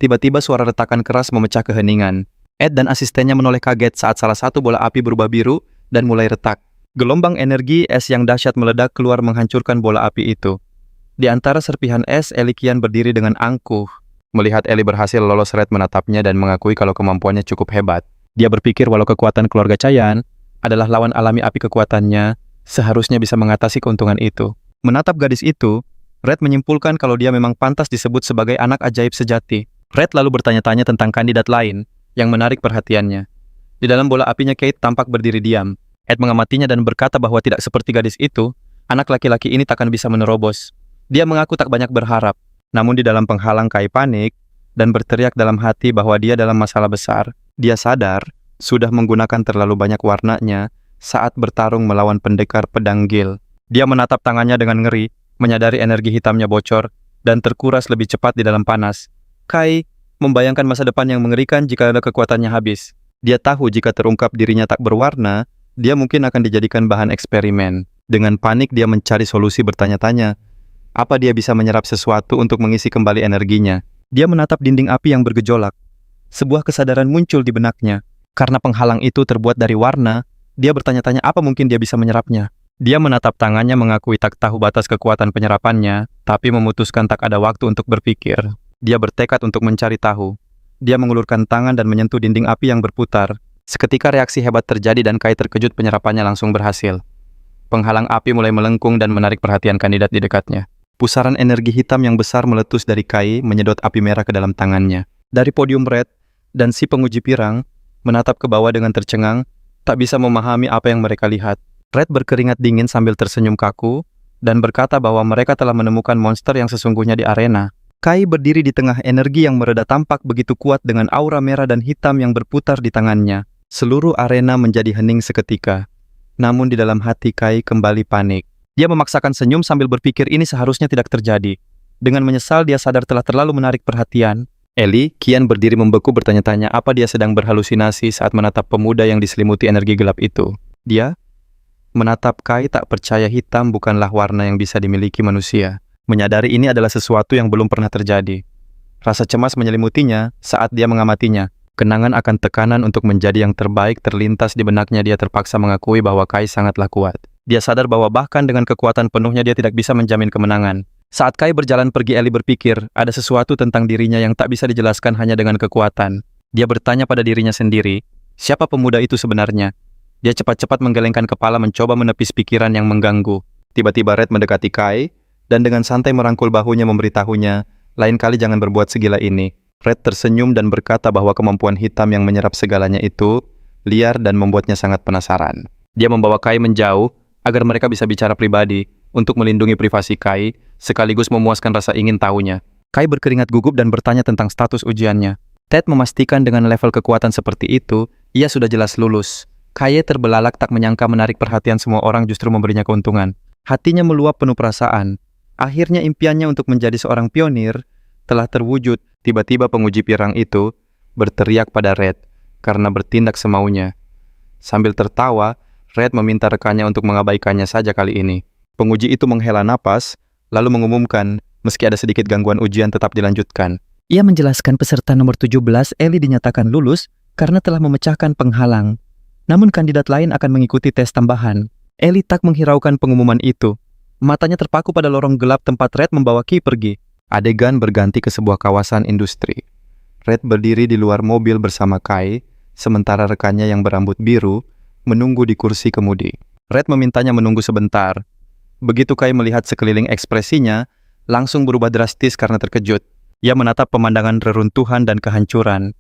Tiba-tiba suara retakan keras memecah keheningan. Ed dan asistennya menoleh kaget saat salah satu bola api berubah biru dan mulai retak. Gelombang energi es yang dahsyat meledak keluar menghancurkan bola api itu. Di antara serpihan es, Ellie kian berdiri dengan angkuh. Melihat Ellie berhasil lolos, Red menatapnya dan mengakui kalau kemampuannya cukup hebat. Dia berpikir walau kekuatan keluarga Chayan adalah lawan alami api kekuatannya, seharusnya bisa mengatasi keuntungan itu. Menatap gadis itu, Red menyimpulkan kalau dia memang pantas disebut sebagai anak ajaib sejati. Red lalu bertanya-tanya tentang kandidat lain yang menarik perhatiannya. Di dalam bola apinya, Kate tampak berdiri diam. Ed mengamatinya dan berkata bahwa tidak seperti gadis itu, anak laki-laki ini takkan bisa menerobos. Dia mengaku tak banyak berharap, namun di dalam penghalang Kai panik dan berteriak dalam hati bahwa dia dalam masalah besar. Dia sadar sudah menggunakan terlalu banyak warnanya saat bertarung melawan pendekar pedang Gil. Dia menatap tangannya dengan ngeri, menyadari energi hitamnya bocor dan terkuras lebih cepat di dalam panas. Kai membayangkan masa depan yang mengerikan jika ada kekuatannya habis. Dia tahu jika terungkap dirinya tak berwarna, dia mungkin akan dijadikan bahan eksperimen. Dengan panik dia mencari solusi, bertanya-tanya, apa dia bisa menyerap sesuatu untuk mengisi kembali energinya. Dia menatap dinding api yang bergejolak. Sebuah kesadaran muncul di benaknya. Karena penghalang itu terbuat dari warna, dia bertanya-tanya apa mungkin dia bisa menyerapnya. Dia menatap tangannya mengakui tak tahu batas kekuatan penyerapannya, tapi memutuskan tak ada waktu untuk berpikir. Dia bertekad untuk mencari tahu. Dia mengulurkan tangan dan menyentuh dinding api yang berputar. Seketika reaksi hebat terjadi dan Kai terkejut, penyerapannya langsung berhasil. Penghalang api mulai melengkung dan menarik perhatian kandidat di dekatnya. Pusaran energi hitam yang besar meletus dari Kai, menyedot api merah ke dalam tangannya. Dari podium, Red dan si penguji pirang menatap ke bawah dengan tercengang, tak bisa memahami apa yang mereka lihat. Red berkeringat dingin sambil tersenyum kaku dan berkata bahwa mereka telah menemukan monster yang sesungguhnya di arena. Kai berdiri di tengah energi yang mereda tampak begitu kuat dengan aura merah dan hitam yang berputar di tangannya. Seluruh arena menjadi hening seketika. Namun di dalam hati Kai kembali panik. Dia memaksakan senyum sambil berpikir ini seharusnya tidak terjadi. Dengan menyesal, dia sadar telah terlalu menarik perhatian. Ellie kian berdiri membeku, bertanya-tanya apa dia sedang berhalusinasi saat menatap pemuda yang diselimuti energi gelap itu. Dia menatap Kai tak percaya hitam bukanlah warna yang bisa dimiliki manusia. Menyadari ini adalah sesuatu yang belum pernah terjadi. Rasa cemas menyelimutinya saat dia mengamatinya. Kenangan akan tekanan untuk menjadi yang terbaik terlintas di benaknya. Dia terpaksa mengakui bahwa Kai sangatlah kuat. Dia sadar bahwa bahkan dengan kekuatan penuhnya dia tidak bisa menjamin kemenangan. Saat Kai berjalan pergi, Ellie berpikir ada sesuatu tentang dirinya yang tak bisa dijelaskan hanya dengan kekuatan. Dia bertanya pada dirinya sendiri, siapa pemuda itu sebenarnya? Dia cepat-cepat menggelengkan kepala mencoba menepis pikiran yang mengganggu. Tiba-tiba Red mendekati Kai dan dengan santai merangkul bahunya memberitahunya, lain kali jangan berbuat segila ini. Red tersenyum dan berkata bahwa kemampuan hitam yang menyerap segalanya itu liar dan membuatnya sangat penasaran. Dia membawa Kai menjauh agar mereka bisa bicara pribadi untuk melindungi privasi Kai, sekaligus memuaskan rasa ingin tahunya. Kai berkeringat gugup dan bertanya tentang status ujiannya. Ted memastikan dengan level kekuatan seperti itu, ia sudah jelas lulus. Kai terbelalak tak menyangka menarik perhatian semua orang justru memberinya keuntungan. Hatinya meluap penuh perasaan. Akhirnya impiannya untuk menjadi seorang pionir telah terwujud. Tiba-tiba penguji pirang itu berteriak pada Red karena bertindak semaunya. Sambil tertawa, Red meminta rekannya untuk mengabaikannya saja kali ini. Penguji itu menghela napas, lalu mengumumkan, meski ada sedikit gangguan ujian tetap dilanjutkan. Ia menjelaskan peserta nomor 17, Ellie, dinyatakan lulus karena telah memecahkan penghalang. Namun kandidat lain akan mengikuti tes tambahan. Ellie tak menghiraukan pengumuman itu. Matanya terpaku pada lorong gelap tempat Red membawa Ki pergi. Adegan berganti ke sebuah kawasan industri. Red berdiri di luar mobil bersama Kai, sementara rekannya yang berambut biru menunggu di kursi kemudi. Red memintanya menunggu sebentar. Begitu Kai melihat sekeliling, ekspresinya langsung berubah drastis karena terkejut. Ia menatap pemandangan reruntuhan dan kehancuran.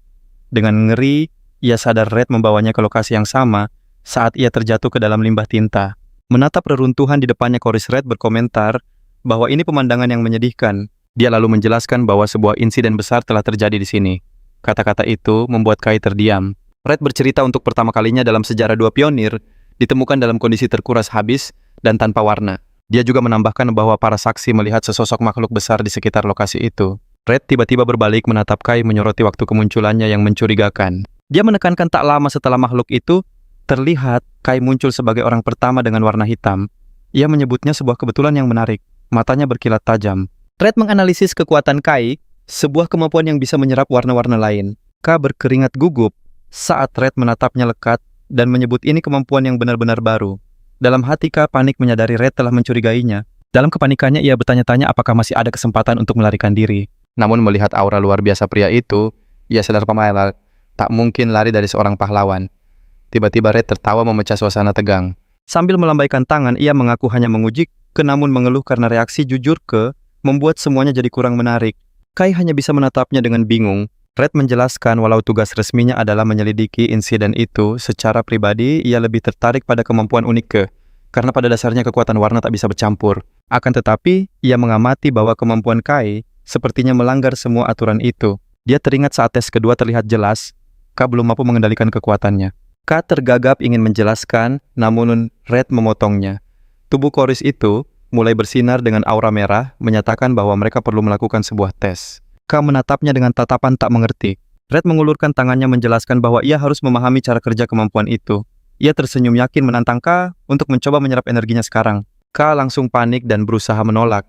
Dengan ngeri, ia sadar Red membawanya ke lokasi yang sama saat ia terjatuh ke dalam limbah tinta. Menatap reruntuhan di depannya, Koris Red berkomentar bahwa ini pemandangan yang menyedihkan. Dia lalu menjelaskan bahwa sebuah insiden besar telah terjadi di sini. Kata-kata itu membuat Kai terdiam. Red bercerita untuk pertama kalinya dalam sejarah dua pionir ditemukan dalam kondisi terkuras habis dan tanpa warna. Dia juga menambahkan bahwa para saksi melihat sesosok makhluk besar di sekitar lokasi itu. Red tiba-tiba berbalik menatap Kai menyoroti waktu kemunculannya yang mencurigakan. Dia menekankan tak lama setelah makhluk itu terlihat, Kai muncul sebagai orang pertama dengan warna hitam. Ia menyebutnya sebuah kebetulan yang menarik. Matanya berkilat tajam. Red menganalisis kekuatan Kai, sebuah kemampuan yang bisa menyerap warna-warna lain. Kai berkeringat gugup saat Red menatapnya lekat dan menyebut ini kemampuan yang benar-benar baru. Dalam hati Kai panik menyadari Red telah mencurigainya. Dalam kepanikannya ia bertanya-tanya apakah masih ada kesempatan untuk melarikan diri. Namun melihat aura luar biasa pria itu, ia sadar pemalas tak mungkin lari dari seorang pahlawan. Tiba-tiba Red tertawa memecah suasana tegang. Sambil melambaikan tangan, ia mengaku hanya menguji namun mengeluh karena reaksi jujur membuat semuanya jadi kurang menarik. Kai hanya bisa menatapnya dengan bingung. Red menjelaskan walau tugas resminya adalah menyelidiki insiden itu, secara pribadi ia lebih tertarik pada kemampuan unik karena pada dasarnya kekuatan warna tak bisa bercampur. Akan tetapi, ia mengamati bahwa kemampuan Kai sepertinya melanggar semua aturan itu. Dia teringat saat tes kedua terlihat jelas, Kai belum mampu mengendalikan kekuatannya. Kai tergagap ingin menjelaskan, namun Red memotongnya. Tubuh Koris itu mulai bersinar dengan aura merah, menyatakan bahwa mereka perlu melakukan sebuah tes. Kai menatapnya dengan tatapan tak mengerti. Red mengulurkan tangannya menjelaskan bahwa ia harus memahami cara kerja kemampuan itu. Ia tersenyum yakin menantang Kai untuk mencoba menyerap energinya sekarang. Kai langsung panik dan berusaha menolak.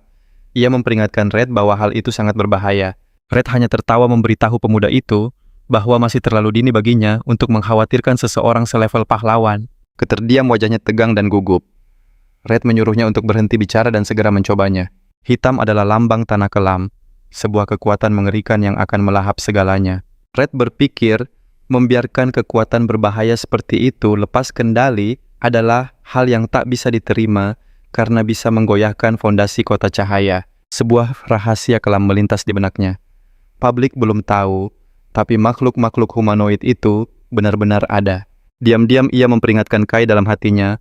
Ia memperingatkan Red bahwa hal itu sangat berbahaya. Red hanya tertawa memberitahu pemuda itu bahwa masih terlalu dini baginya untuk mengkhawatirkan seseorang selevel pahlawan. Keterdiam wajahnya tegang dan gugup. Red menyuruhnya untuk berhenti bicara dan segera mencobanya. Hitam adalah lambang tanah kelam, sebuah kekuatan mengerikan yang akan melahap segalanya. Red berpikir, membiarkan kekuatan berbahaya seperti itu lepas kendali adalah hal yang tak bisa diterima karena bisa menggoyahkan fondasi kota cahaya. Sebuah rahasia kelam melintas di benaknya. Publik belum tahu, tapi makhluk-makhluk humanoid itu benar-benar ada. Diam-diam ia memperingatkan Kai dalam hatinya,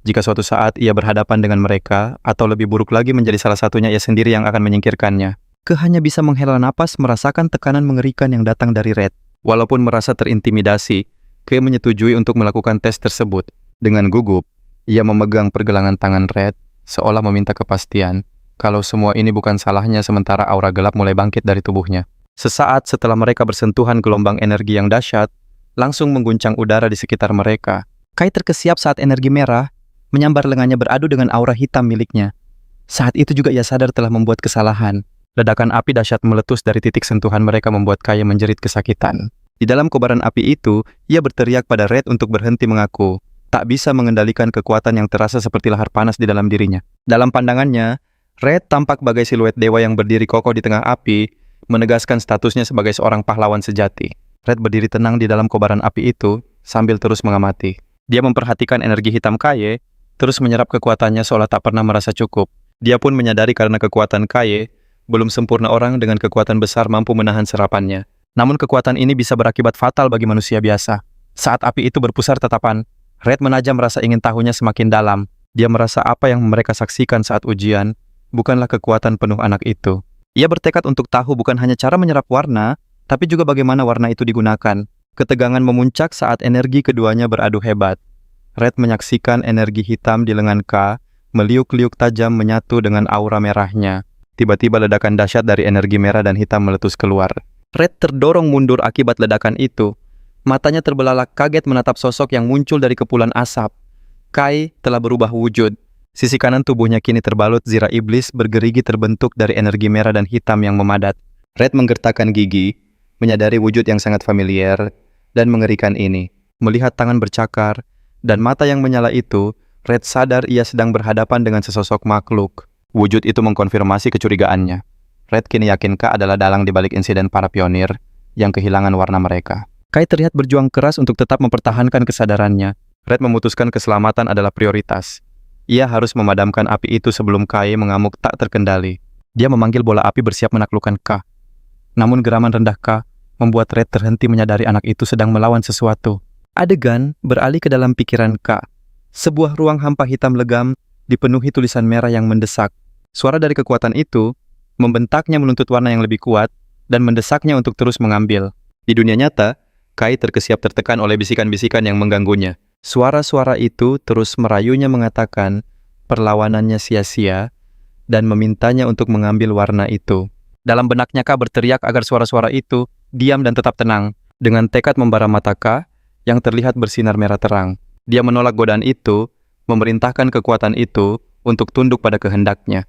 jika suatu saat ia berhadapan dengan mereka, atau lebih buruk lagi menjadi salah satunya ia sendiri yang akan menyingkirkannya. Kai hanya bisa menghela napas merasakan tekanan mengerikan yang datang dari Red. Walaupun merasa terintimidasi, Kai menyetujui untuk melakukan tes tersebut. Dengan gugup, ia memegang pergelangan tangan Red, seolah meminta kepastian kalau semua ini bukan salahnya sementara aura gelap mulai bangkit dari tubuhnya. Sesaat setelah mereka bersentuhan, gelombang energi yang dahsyat langsung mengguncang udara di sekitar mereka. Kai terkesiap saat energi merah menyambar lengannya beradu dengan aura hitam miliknya. Saat itu juga ia sadar telah membuat kesalahan. Ledakan api dahsyat meletus dari titik sentuhan mereka membuat Kai menjerit kesakitan. Di dalam kobaran api itu, ia berteriak pada Red untuk berhenti mengaku. Tak bisa mengendalikan kekuatan yang terasa seperti lahar panas di dalam dirinya. Dalam pandangannya, Red tampak bagai siluet dewa yang berdiri kokoh di tengah api, menegaskan statusnya sebagai seorang pahlawan sejati. Red berdiri tenang di dalam kobaran api itu, sambil terus mengamati. Dia memperhatikan energi hitam Kaye, terus menyerap kekuatannya seolah tak pernah merasa cukup. Dia pun menyadari karena kekuatan Kaye, belum sempurna orang dengan kekuatan besar mampu menahan serapannya. Namun kekuatan ini bisa berakibat fatal bagi manusia biasa. Saat api itu berpusar tatapan, Red menajam rasa ingin tahunya semakin dalam. Dia merasa apa yang mereka saksikan saat ujian, bukanlah kekuatan penuh anak itu. Ia bertekad untuk tahu bukan hanya cara menyerap warna, tapi juga bagaimana warna itu digunakan. Ketegangan memuncak saat energi keduanya beradu hebat. Red menyaksikan energi hitam di lengan K, meliuk-liuk tajam menyatu dengan aura merahnya. Tiba-tiba ledakan dahsyat dari energi merah dan hitam meletus keluar. Red terdorong mundur akibat ledakan itu. Matanya terbelalak kaget menatap sosok yang muncul dari kepulan asap. Kai telah berubah wujud. Sisi kanan tubuhnya kini terbalut zira iblis bergerigi terbentuk dari energi merah dan hitam yang memadat. Red menggertakkan gigi, menyadari wujud yang sangat familiar dan mengerikan ini. Melihat tangan bercakar dan mata yang menyala itu, Red sadar ia sedang berhadapan dengan sesosok makhluk. Wujud itu mengkonfirmasi kecurigaannya. Red kini yakin K adalah dalang di balik insiden para pionir yang kehilangan warna mereka. Kai terlihat berjuang keras untuk tetap mempertahankan kesadarannya. Red memutuskan keselamatan adalah prioritas. Ia harus memadamkan api itu sebelum Kai mengamuk tak terkendali. Dia memanggil bola api bersiap menaklukkan K. Namun geraman rendah K membuat Red terhenti menyadari anak itu sedang melawan sesuatu. Adegan beralih ke dalam pikiran K. Sebuah ruang hampa hitam legam dipenuhi tulisan merah yang mendesak. Suara dari kekuatan itu membentaknya menuntut warna yang lebih kuat dan mendesaknya untuk terus mengambil. Di dunia nyata, Kai terkesiap tertekan oleh bisikan-bisikan yang mengganggunya. Suara-suara itu terus merayunya mengatakan perlawanannya sia-sia dan memintanya untuk mengambil warna itu. Dalam benaknya K berteriak agar suara-suara itu diam dan tetap tenang. Dengan tekad membara mata K yang terlihat bersinar merah terang. Dia menolak godaan itu, memerintahkan kekuatan itu untuk tunduk pada kehendaknya.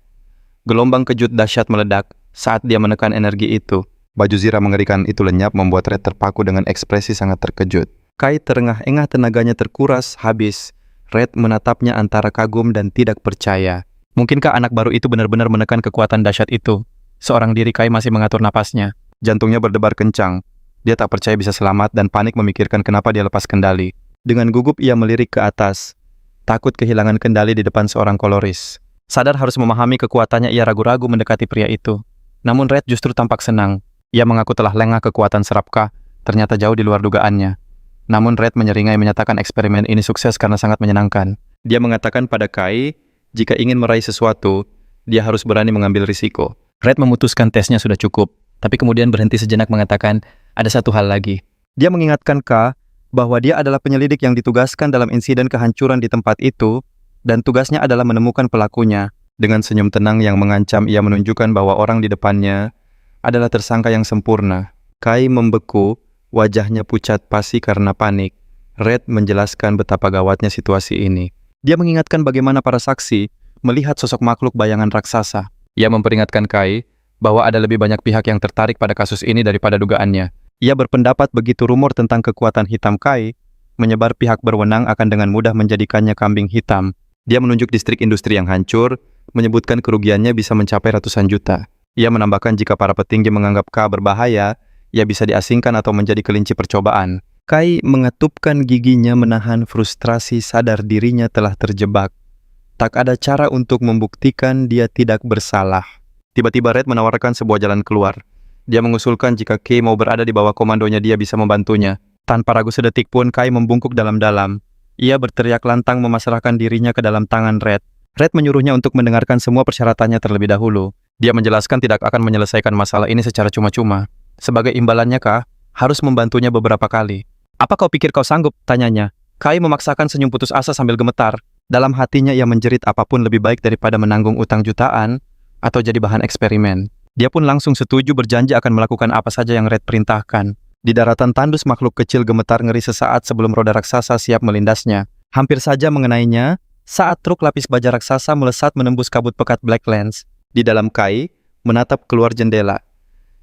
Gelombang kejut dahsyat meledak saat dia menekan energi itu. Baju zira mengerikan itu lenyap membuat Red terpaku dengan ekspresi sangat terkejut. Kai terengah-engah tenaganya terkuras habis. Red menatapnya antara kagum dan tidak percaya. Mungkinkah anak baru itu benar-benar menekan kekuatan dahsyat itu? Seorang diri Kai masih mengatur napasnya. Jantungnya berdebar kencang. Dia tak percaya bisa selamat dan panik memikirkan kenapa dia lepas kendali. Dengan gugup ia melirik ke atas. Takut kehilangan kendali di depan seorang koloris. Sadar harus memahami kekuatannya, ia ragu-ragu mendekati pria itu. Namun Red justru tampak senang. Ia mengaku telah lengah kekuatan serap K, ternyata jauh di luar dugaannya. Namun Red menyeringai menyatakan eksperimen ini sukses karena sangat menyenangkan. Dia mengatakan pada Kai, jika ingin meraih sesuatu, dia harus berani mengambil risiko. Red memutuskan tesnya sudah cukup, tapi kemudian berhenti sejenak mengatakan, ada satu hal lagi. Dia mengingatkan K bahwa dia adalah penyelidik yang ditugaskan dalam insiden kehancuran di tempat itu, dan tugasnya adalah menemukan pelakunya. Dengan senyum tenang yang mengancam, ia menunjukkan bahwa orang di depannya adalah tersangka yang sempurna. Kai membeku, wajahnya pucat pasi karena panik. Red menjelaskan betapa gawatnya situasi ini. Dia mengingatkan bagaimana para saksi melihat sosok makhluk bayangan raksasa. Ia memperingatkan Kai bahwa ada lebih banyak pihak yang tertarik pada kasus ini daripada dugaannya. Ia berpendapat begitu rumor tentang kekuatan hitam Kai menyebar, pihak berwenang akan dengan mudah menjadikannya kambing hitam. Dia menunjuk distrik industri yang hancur, menyebutkan kerugiannya bisa mencapai ratusan juta. Ia menambahkan jika para petinggi menganggap K berbahaya, ia bisa diasingkan atau menjadi kelinci percobaan. Kai mengetupkan giginya menahan frustrasi, sadar dirinya telah terjebak. Tak ada cara untuk membuktikan dia tidak bersalah. Tiba-tiba Red menawarkan sebuah jalan keluar. Dia mengusulkan jika Kai mau berada di bawah komandonya, dia bisa membantunya. Tanpa ragu sedetik pun, Kai membungkuk dalam-dalam. Ia berteriak lantang memasrahkan dirinya ke dalam tangan Red. Red menyuruhnya untuk mendengarkan semua persyaratannya terlebih dahulu. Dia menjelaskan tidak akan menyelesaikan masalah ini secara cuma-cuma. Sebagai imbalannya K harus membantunya beberapa kali. Apa kau pikir kau sanggup? Tanyanya. Kai memaksakan senyum putus asa sambil gemetar. Dalam hatinya ia menjerit apapun lebih baik daripada menanggung utang jutaan atau jadi bahan eksperimen. Dia pun langsung setuju, berjanji akan melakukan apa saja yang Red perintahkan. Di daratan tandus, makhluk kecil gemetar ngeri sesaat sebelum roda raksasa siap melindasnya. Hampir saja mengenainya Saat truk lapis baja raksasa melesat menembus kabut pekat Blacklands, di dalam Kai menatap keluar jendela.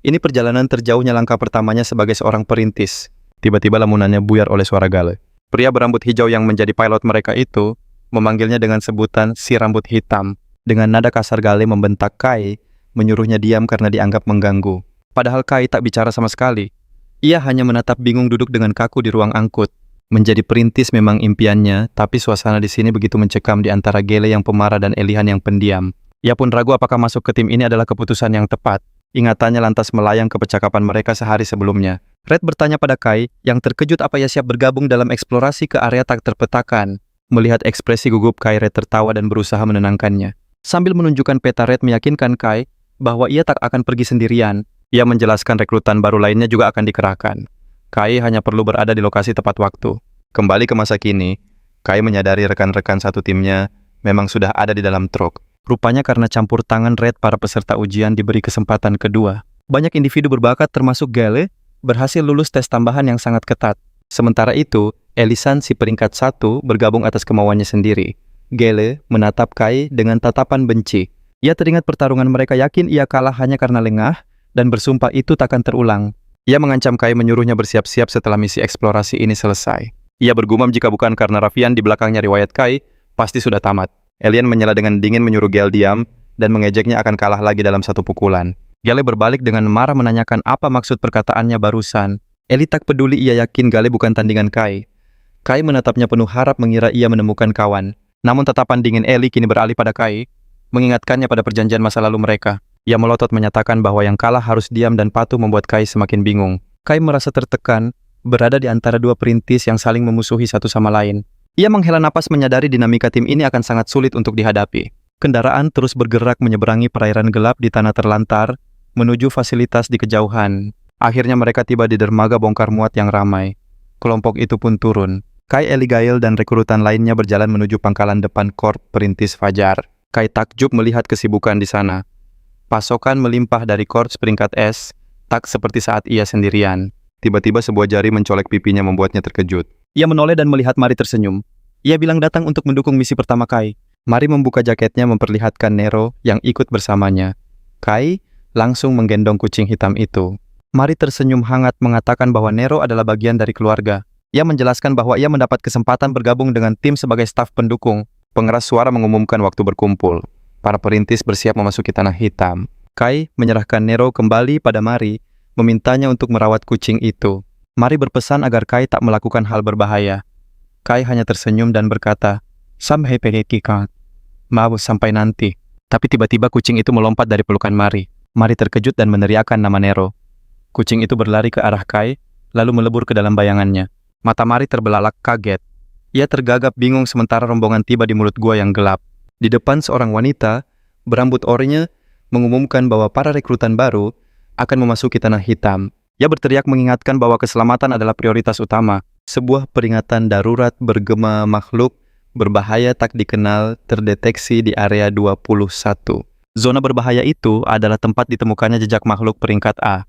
Ini perjalanan terjauhnya langkah pertamanya sebagai seorang perintis. Tiba-tiba lamunannya buyar oleh suara Gale. Pria berambut hijau yang menjadi pilot mereka itu memanggilnya dengan sebutan si rambut hitam. Dengan nada kasar Gale membentak Kai, menyuruhnya diam karena dianggap mengganggu. Padahal Kai tak bicara sama sekali. Ia hanya menatap bingung duduk dengan kaku di ruang angkut. Menjadi perintis memang impiannya, tapi suasana di sini begitu mencekam di antara Gale yang pemarah dan Elihan yang pendiam. Ia pun ragu apakah masuk ke tim ini adalah keputusan yang tepat. Ingatannya lantas melayang ke percakapan mereka sehari sebelumnya. Red bertanya pada Kai, yang terkejut apa ia siap bergabung dalam eksplorasi ke area tak terpetakan. Melihat ekspresi gugup Kai, Red tertawa dan berusaha menenangkannya. Sambil menunjukkan peta, Red meyakinkan Kai bahwa ia tak akan pergi sendirian. Ia menjelaskan rekrutan baru lainnya juga akan dikerahkan. Kai hanya perlu berada di lokasi tepat waktu. Kembali ke masa kini, Kai menyadari rekan-rekan satu timnya memang sudah ada di dalam truk. Rupanya karena campur tangan Red, para peserta ujian diberi kesempatan kedua. Banyak individu berbakat termasuk Gale berhasil lulus tes tambahan yang sangat ketat. Sementara itu, Elisan si peringkat 1 bergabung atas kemauannya sendiri. Gale menatap Kai dengan tatapan benci. Ia teringat pertarungan mereka, yakin ia kalah hanya karena lengah, dan bersumpah itu takkan terulang. Ia mengancam Kai menyuruhnya bersiap-siap setelah misi eksplorasi ini selesai. Ia bergumam jika bukan karena Rafian di belakangnya riwayat Kai, pasti sudah tamat. Elian menyela dengan dingin menyuruh Gale diam, dan mengejeknya akan kalah lagi dalam satu pukulan. Gale berbalik dengan marah menanyakan apa maksud perkataannya barusan. Eli tak peduli, ia yakin Gale bukan tandingan Kai. Kai menatapnya penuh harap mengira ia menemukan kawan. Namun tatapan dingin Eli kini beralih pada Kai, mengingatkannya pada perjanjian masa lalu mereka. Ia melotot menyatakan bahwa yang kalah harus diam dan patuh, membuat Kai semakin bingung. Kai merasa tertekan, berada di antara dua perintis yang saling memusuhi satu sama lain. Ia menghela napas menyadari dinamika tim ini akan sangat sulit untuk dihadapi. Kendaraan terus bergerak menyeberangi perairan gelap di tanah terlantar, menuju fasilitas di kejauhan. Akhirnya mereka tiba di dermaga bongkar muat yang ramai. Kelompok itu pun turun. Kai, Eligail, dan rekrutan lainnya berjalan menuju pangkalan depan Korp Perintis Fajar. Kai takjub melihat kesibukan di sana. Pasokan melimpah dari korps peringkat S, tak seperti saat ia sendirian. Tiba-tiba sebuah jari mencolek pipinya membuatnya terkejut. Ia menoleh dan melihat Mari tersenyum. Ia bilang datang untuk mendukung misi pertama Kai. Mari membuka jaketnya memperlihatkan Nero yang ikut bersamanya. Kai langsung menggendong kucing hitam itu. Mari tersenyum hangat mengatakan bahwa Nero adalah bagian dari keluarga. Ia menjelaskan bahwa ia mendapat kesempatan bergabung dengan tim sebagai staf pendukung. Pengeras suara mengumumkan waktu berkumpul. Para perintis bersiap memasuki tanah hitam. Kai menyerahkan Nero kembali pada Mari, memintanya untuk merawat kucing itu. Mari berpesan agar Kai tak melakukan hal berbahaya. Kai hanya tersenyum dan berkata, "Sampai pegekika." Mau sampai nanti. Tapi tiba-tiba kucing itu melompat dari pelukan Mari. Mari terkejut dan meneriakkan nama Nero. Kucing itu berlari ke arah Kai, lalu melebur ke dalam bayangannya. Mata Mari terbelalak kaget. Ia tergagap bingung sementara rombongan tiba di mulut gua yang gelap. Di depan seorang wanita berambut oranye mengumumkan bahwa para rekrutan baru akan memasuki tanah hitam. Ia berteriak mengingatkan bahwa keselamatan adalah prioritas utama. Sebuah peringatan darurat bergema makhluk berbahaya tak dikenal terdeteksi di area 21. Zona berbahaya itu adalah tempat ditemukannya jejak makhluk peringkat A.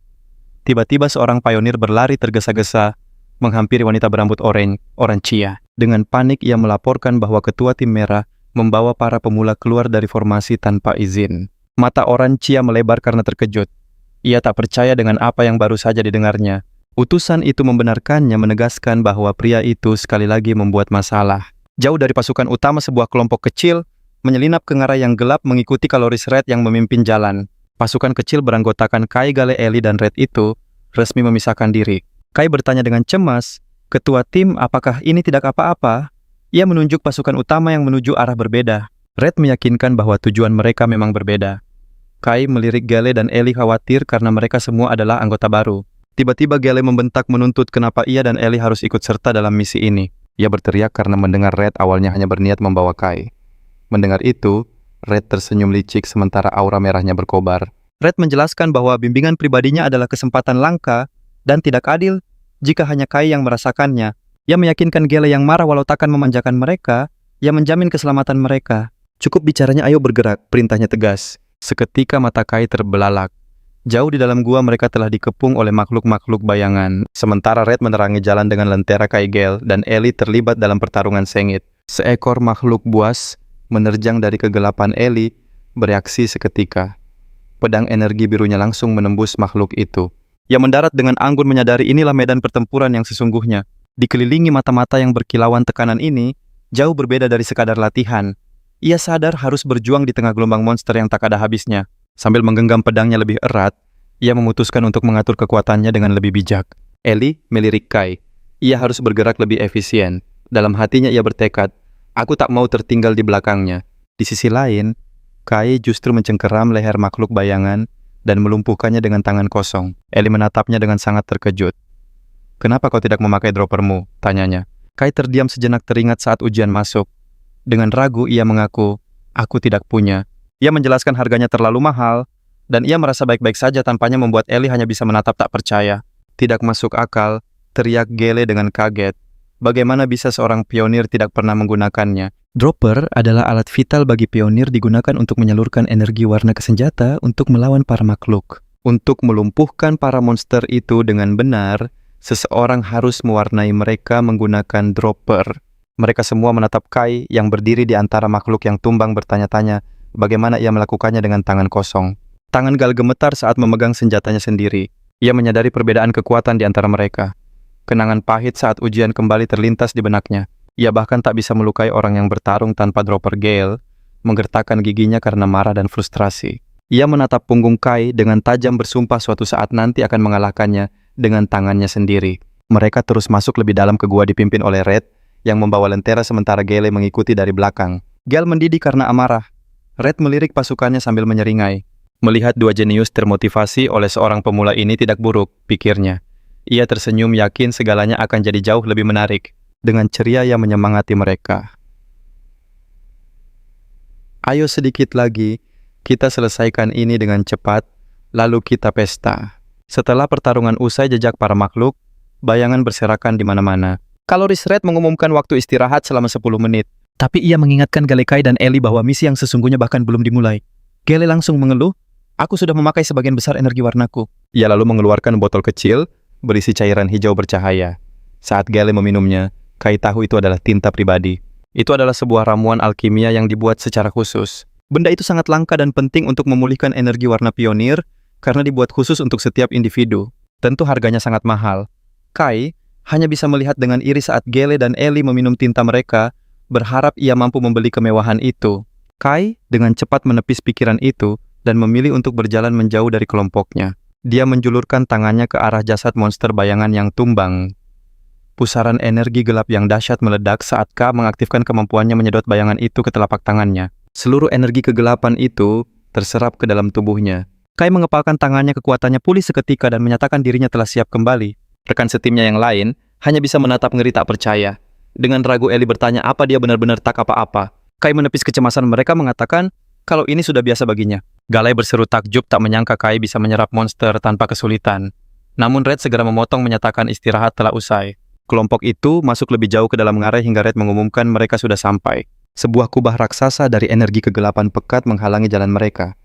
Tiba-tiba seorang pionir berlari tergesa-gesa menghampiri wanita berambut oranye, Orancia. Dengan panik ia melaporkan bahwa ketua tim merah membawa para pemula keluar dari formasi tanpa izin. Mata Orancia melebar karena terkejut. Ia tak percaya dengan apa yang baru saja didengarnya. Utusan itu membenarkannya, menegaskan bahwa pria itu sekali lagi membuat masalah. Jauh dari pasukan utama, sebuah kelompok kecil menyelinap ke ngarai yang gelap mengikuti Kaloris Red yang memimpin jalan. Pasukan kecil beranggotakan Kai, Gale, Eli, dan Red itu resmi memisahkan diri. Kai bertanya dengan cemas, "Ketua tim, apakah ini tidak apa-apa?" Ia menunjuk pasukan utama yang menuju arah berbeda. Red meyakinkan bahwa tujuan mereka memang berbeda. Kai melirik Gale dan Eli khawatir karena mereka semua adalah anggota baru. Tiba-tiba Gale membentak menuntut kenapa ia dan Eli harus ikut serta dalam misi ini. Ia berteriak karena mendengar Red awalnya hanya berniat membawa Kai. Mendengar itu, Red tersenyum licik sementara aura merahnya berkobar. Red menjelaskan bahwa bimbingan pribadinya adalah kesempatan langka dan tidak adil jika hanya Kai yang merasakannya. Ia meyakinkan Gale yang marah walau takkan memanjakan mereka, ia menjamin keselamatan mereka. "Cukup bicaranya, ayo bergerak," perintahnya tegas. Seketika mata Kai terbelalak. Jauh di dalam gua mereka telah dikepung oleh makhluk-makhluk bayangan. Sementara Red menerangi jalan dengan lentera, Kai, Gale, dan Eli terlibat dalam pertarungan sengit. Seekor makhluk buas menerjang dari kegelapan Ellie, bereaksi seketika. Pedang energi birunya langsung menembus makhluk itu. Ia mendarat dengan anggun menyadari inilah medan pertempuran yang sesungguhnya. Dikelilingi mata-mata yang berkilauan tekanan ini, jauh berbeda dari sekadar latihan. Ia sadar harus berjuang di tengah gelombang monster yang tak ada habisnya. Sambil menggenggam pedangnya lebih erat, ia memutuskan untuk mengatur kekuatannya dengan lebih bijak. Ellie melirik Kai. Ia harus bergerak lebih efisien. Dalam hatinya ia bertekad, aku tak mau tertinggal di belakangnya. Di sisi lain, Kai justru mencengkeram leher makhluk bayangan dan melumpuhkannya dengan tangan kosong. Ellie menatapnya dengan sangat terkejut. Kenapa kau tidak memakai droppermu? Tanyanya. Kai terdiam sejenak teringat saat ujian masuk. Dengan ragu ia mengaku, aku tidak punya. Ia menjelaskan harganya terlalu mahal, dan ia merasa baik-baik saja tanpanya membuat Ellie hanya bisa menatap tak percaya. Tidak masuk akal, teriak Gale dengan kaget. Bagaimana bisa seorang pionir tidak pernah menggunakannya? Dropper adalah alat vital bagi pionir digunakan untuk menyalurkan energi warna ke senjata untuk melawan para makhluk. Untuk melumpuhkan para monster itu dengan benar, seseorang harus mewarnai mereka menggunakan dropper. Mereka semua menatap Kai yang berdiri di antara makhluk yang tumbang bertanya-tanya bagaimana ia melakukannya dengan tangan kosong. Tangan Gal gemetar saat memegang senjatanya sendiri. Ia menyadari perbedaan kekuatan di antara mereka. Kenangan pahit saat ujian kembali terlintas di benaknya. Ia bahkan tak bisa melukai orang yang bertarung tanpa dropper Gale, menggertakkan giginya karena marah dan frustrasi. Ia menatap punggung Kai dengan tajam bersumpah suatu saat nanti akan mengalahkannya dengan tangannya sendiri. Mereka terus masuk lebih dalam ke gua dipimpin oleh Red, yang membawa lentera sementara Gale mengikuti dari belakang. Gale mendidih karena amarah. Red melirik pasukannya sambil menyeringai. Melihat dua jenius termotivasi oleh seorang pemula ini tidak buruk, pikirnya. Ia tersenyum yakin segalanya akan jadi jauh lebih menarik. Dengan ceria ia menyemangati mereka. Ayo sedikit lagi, kita selesaikan ini dengan cepat, lalu kita pesta. Setelah pertarungan usai jejak para makhluk, bayangan berserakan di mana-mana. Kaloris Red mengumumkan waktu istirahat selama 10 menit. Tapi ia mengingatkan Galekai dan Ellie bahwa misi yang sesungguhnya bahkan belum dimulai. Gale langsung mengeluh, aku sudah memakai sebagian besar energi warnaku. Ia lalu mengeluarkan botol kecil, berisi cairan hijau bercahaya. Saat Gale meminumnya, Kai tahu itu adalah tinta pribadi. Itu adalah sebuah ramuan alkimia yang dibuat secara khusus. Benda itu sangat langka dan penting untuk memulihkan energi warna pionir, karena dibuat khusus untuk setiap individu. Tentu harganya sangat mahal. Kai hanya bisa melihat dengan iri saat Gale dan Ellie meminum tinta mereka, berharap ia mampu membeli kemewahan itu. Kai dengan cepat menepis pikiran itu dan memilih untuk berjalan menjauh dari kelompoknya. Dia menjulurkan tangannya ke arah jasad monster bayangan yang tumbang. Pusaran energi gelap yang dahsyat meledak saat Ka mengaktifkan kemampuannya menyedot bayangan itu ke telapak tangannya. Seluruh energi kegelapan itu terserap ke dalam tubuhnya. Kai mengepalkan tangannya, kekuatannya pulih seketika dan menyatakan dirinya telah siap kembali. Rekan setimnya yang lain hanya bisa menatap ngeri tak percaya. Dengan ragu Ellie bertanya apa dia benar-benar tak apa-apa. Kai menepis kecemasan mereka mengatakan kalau ini sudah biasa baginya. Galai berseru takjub tak menyangka Kai bisa menyerap monster tanpa kesulitan. Namun Red segera memotong menyatakan istirahat telah usai. Kelompok itu masuk lebih jauh ke dalam ngarai hingga Red mengumumkan mereka sudah sampai. Sebuah kubah raksasa dari energi kegelapan pekat menghalangi jalan mereka.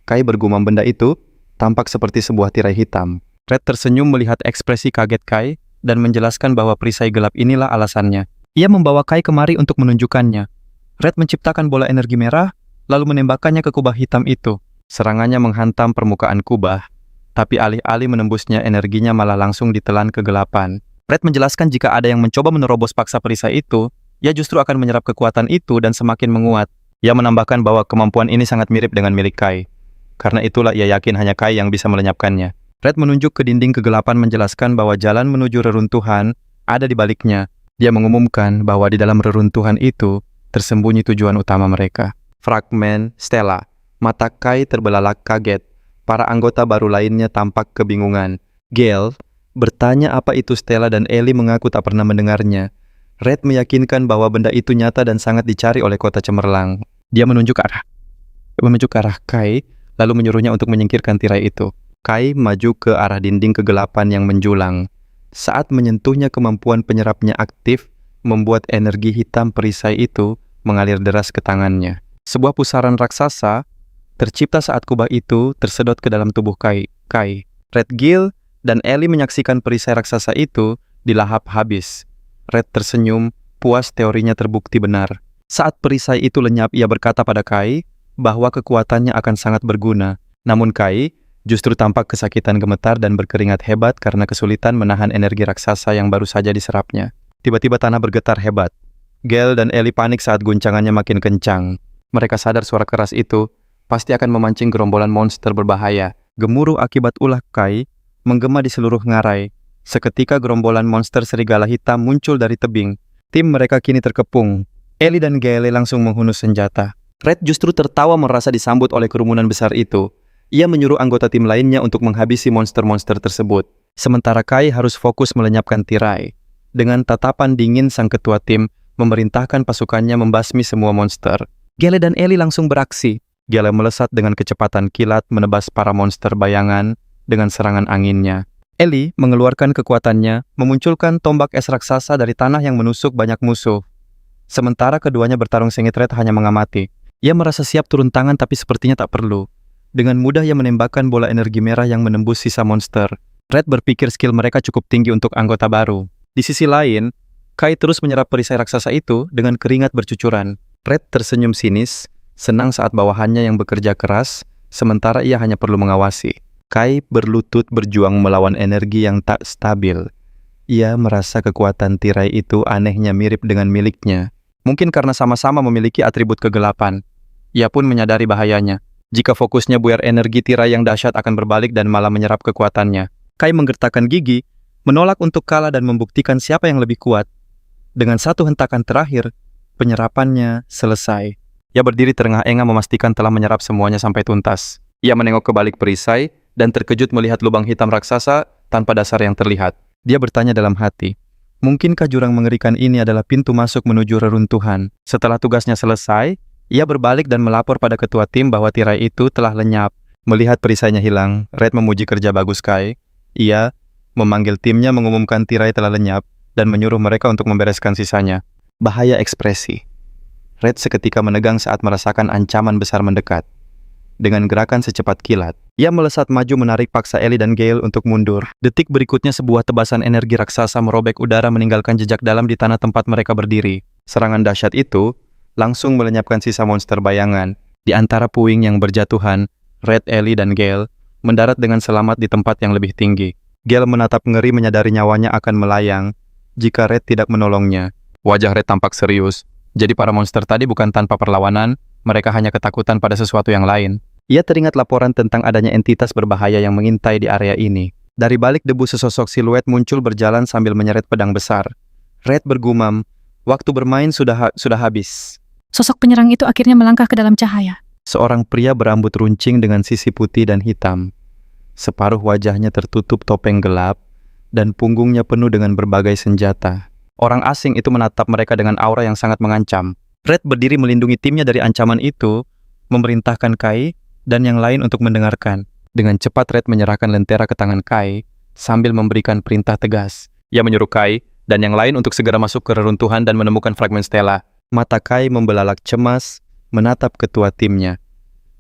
Kai bergumam benda itu tampak seperti sebuah tirai hitam. Red tersenyum melihat ekspresi kaget Kai dan menjelaskan bahwa perisai gelap inilah alasannya. Ia membawa Kai kemari untuk menunjukkannya. Red menciptakan bola energi merah, lalu menembakkannya ke kubah hitam itu. Serangannya menghantam permukaan kubah, tapi alih-alih menembusnya energinya malah langsung ditelan kegelapan. Red menjelaskan jika ada yang mencoba menerobos paksa perisai itu, ia justru akan menyerap kekuatan itu dan semakin menguat. Ia menambahkan bahwa kemampuan ini sangat mirip dengan milik Kai. Karena itulah ia yakin hanya Kai yang bisa melenyapkannya. Red menunjuk ke dinding kegelapan menjelaskan bahwa jalan menuju reruntuhan ada di baliknya. Dia mengumumkan bahwa di dalam reruntuhan itu tersembunyi tujuan utama mereka. Fragmen Stella. Mata Kai terbelalak kaget. Para anggota baru lainnya tampak kebingungan. Gale bertanya apa itu Stella dan Ellie mengaku tak pernah mendengarnya. Red meyakinkan bahwa benda itu nyata dan sangat dicari oleh kota cemerlang. Dia menunjuk ke arah Kai, lalu menyuruhnya untuk menyingkirkan tirai itu. Kai maju ke arah dinding kegelapan yang menjulang. Saat menyentuhnya, kemampuan penyerapnya aktif, membuat energi hitam perisai itu mengalir deras ke tangannya. Sebuah pusaran raksasa tercipta saat kubah itu tersedot ke dalam tubuh Kai. Red, Gale, dan Ellie menyaksikan perisai raksasa itu dilahap habis. Red tersenyum, puas teorinya terbukti benar. Saat perisai itu lenyap, ia berkata pada Kai bahwa kekuatannya akan sangat berguna. Namun Kai justru tampak kesakitan, gemetar, dan berkeringat hebat karena kesulitan menahan energi raksasa yang baru saja diserapnya. Tiba-tiba tanah bergetar hebat. Gale dan Ellie panik saat guncangannya makin kencang. Mereka sadar suara keras itu pasti akan memancing gerombolan monster berbahaya. Gemuruh akibat ulah Kai menggema di seluruh ngarai. Seketika gerombolan monster serigala hitam muncul dari tebing. Tim mereka kini terkepung. Ellie dan Gale langsung menghunus senjata. Red justru tertawa merasa disambut oleh kerumunan besar itu. Ia menyuruh anggota tim lainnya untuk menghabisi monster-monster tersebut. Sementara Kai harus fokus melenyapkan tirai. Dengan tatapan dingin, sang ketua tim memerintahkan pasukannya membasmi semua monster. Gale dan Ellie langsung beraksi. Gale melesat dengan kecepatan kilat menebas para monster bayangan dengan serangan anginnya. Ellie mengeluarkan kekuatannya, memunculkan tombak es raksasa dari tanah yang menusuk banyak musuh. Sementara keduanya bertarung sengit, Red hanya mengamati. Ia merasa siap turun tangan tapi sepertinya tak perlu. Dengan mudah ia menembakkan bola energi merah yang menembus sisa monster. Red berpikir skill mereka cukup tinggi untuk anggota baru. Di sisi lain, Kai terus menyerap perisai raksasa itu dengan keringat bercucuran. Red tersenyum sinis, senang saat bawahannya yang bekerja keras, sementara ia hanya perlu mengawasi. Kai berlutut berjuang melawan energi yang tak stabil. Ia merasa kekuatan tirai itu anehnya mirip dengan miliknya. Mungkin karena sama-sama memiliki atribut kegelapan. Ia pun menyadari bahayanya. Jika fokusnya buyar energi, tirai yang dahsyat akan berbalik dan malah menyerap kekuatannya. Kai menggertakkan gigi, menolak untuk kalah dan membuktikan siapa yang lebih kuat. Dengan satu hentakan terakhir, penyerapannya selesai. Ia berdiri terengah-engah memastikan telah menyerap semuanya sampai tuntas. Ia menengok ke balik perisai dan terkejut melihat lubang hitam raksasa tanpa dasar yang terlihat. Dia bertanya dalam hati, mungkinkah jurang mengerikan ini adalah pintu masuk menuju reruntuhan? Setelah tugasnya selesai, ia berbalik dan melapor pada ketua tim bahwa tirai itu telah lenyap. Melihat perisainya hilang, Red memuji kerja bagus Kai. Ia memanggil timnya mengumumkan tirai telah lenyap dan menyuruh mereka untuk membereskan sisanya. Bahaya ekspresi. Red seketika menegang saat merasakan ancaman besar mendekat. Dengan gerakan secepat kilat, ia melesat maju menarik paksa Ellie dan Gale untuk mundur. Detik berikutnya sebuah tebasan energi raksasa merobek udara meninggalkan jejak dalam di tanah tempat mereka berdiri. Serangan dahsyat itu langsung melenyapkan sisa monster bayangan. Di antara puing yang berjatuhan, Red, Ellie, dan Gale mendarat dengan selamat di tempat yang lebih tinggi. Gale menatap ngeri menyadari nyawanya akan melayang jika Red tidak menolongnya. Wajah Red tampak serius. Jadi para monster tadi bukan tanpa perlawanan, mereka hanya ketakutan pada sesuatu yang lain. Ia teringat laporan tentang adanya entitas berbahaya yang mengintai di area ini. Dari balik debu sesosok siluet muncul berjalan sambil menyeret pedang besar. Red bergumam, waktu bermain sudah habis. Sosok penyerang itu akhirnya melangkah ke dalam cahaya. Seorang pria berambut runcing dengan sisi putih dan hitam. Separuh wajahnya tertutup topeng gelap, dan punggungnya penuh dengan berbagai senjata. Orang asing itu menatap mereka dengan aura yang sangat mengancam. Red berdiri melindungi timnya dari ancaman itu, memerintahkan Kai dan yang lain untuk mendengarkan. Dengan cepat Red menyerahkan lentera ke tangan Kai, sambil memberikan perintah tegas. Ia menyuruh Kai dan yang lain untuk segera masuk ke reruntuhan dan menemukan fragmen stela. Mata Kai membelalak cemas, menatap ketua timnya.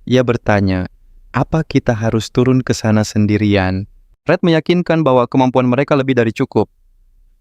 Ia bertanya, apa kita harus turun ke sana sendirian? Red meyakinkan bahwa kemampuan mereka lebih dari cukup.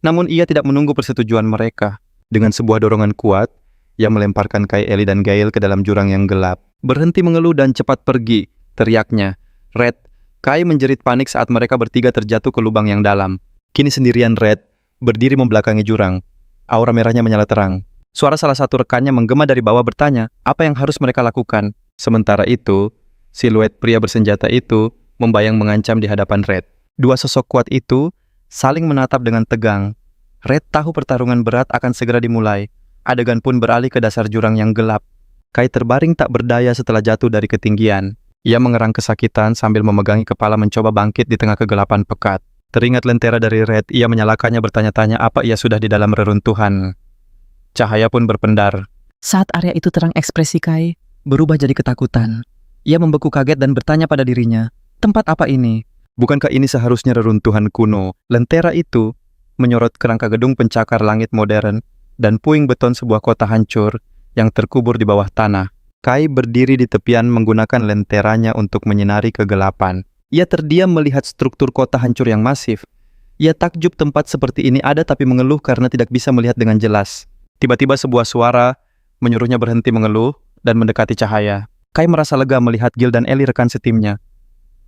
Namun ia tidak menunggu persetujuan mereka. Dengan sebuah dorongan kuat, ia melemparkan Kai, Ellie, dan Gale ke dalam jurang yang gelap. Berhenti mengeluh dan cepat pergi, teriaknya. Red, Kai menjerit panik saat mereka bertiga terjatuh ke lubang yang dalam. Kini sendirian Red, berdiri membelakangi jurang. Aura merahnya menyala terang. Suara salah satu rekannya menggema dari bawah bertanya, apa yang harus mereka lakukan? Sementara itu, siluet pria bersenjata itu membayang mengancam di hadapan Red. Dua sosok kuat itu saling menatap dengan tegang. Red tahu pertarungan berat akan segera dimulai. Adegan pun beralih ke dasar jurang yang gelap. Kai terbaring tak berdaya setelah jatuh dari ketinggian. Ia mengerang kesakitan sambil memegangi kepala mencoba bangkit di tengah kegelapan pekat. Teringat lentera dari Red, ia menyalakannya bertanya-tanya apa ia sudah di dalam reruntuhan. Cahaya pun berpendar. Saat area itu terang, ekspresi Kai berubah jadi ketakutan. Ia membeku kaget dan bertanya pada dirinya, tempat apa ini? Bukankah ini seharusnya reruntuhan kuno? Lentera itu menyorot kerangka gedung pencakar langit modern dan puing beton sebuah kota hancur yang terkubur di bawah tanah. Kai berdiri di tepian menggunakan lenteranya untuk menyinari kegelapan. Ia terdiam melihat struktur kota hancur yang masif. Ia takjub tempat seperti ini ada tapi mengeluh karena tidak bisa melihat dengan jelas. Tiba-tiba sebuah suara menyuruhnya berhenti mengeluh dan mendekati cahaya. Kai merasa lega melihat Gale dan Ellie rekan setimnya.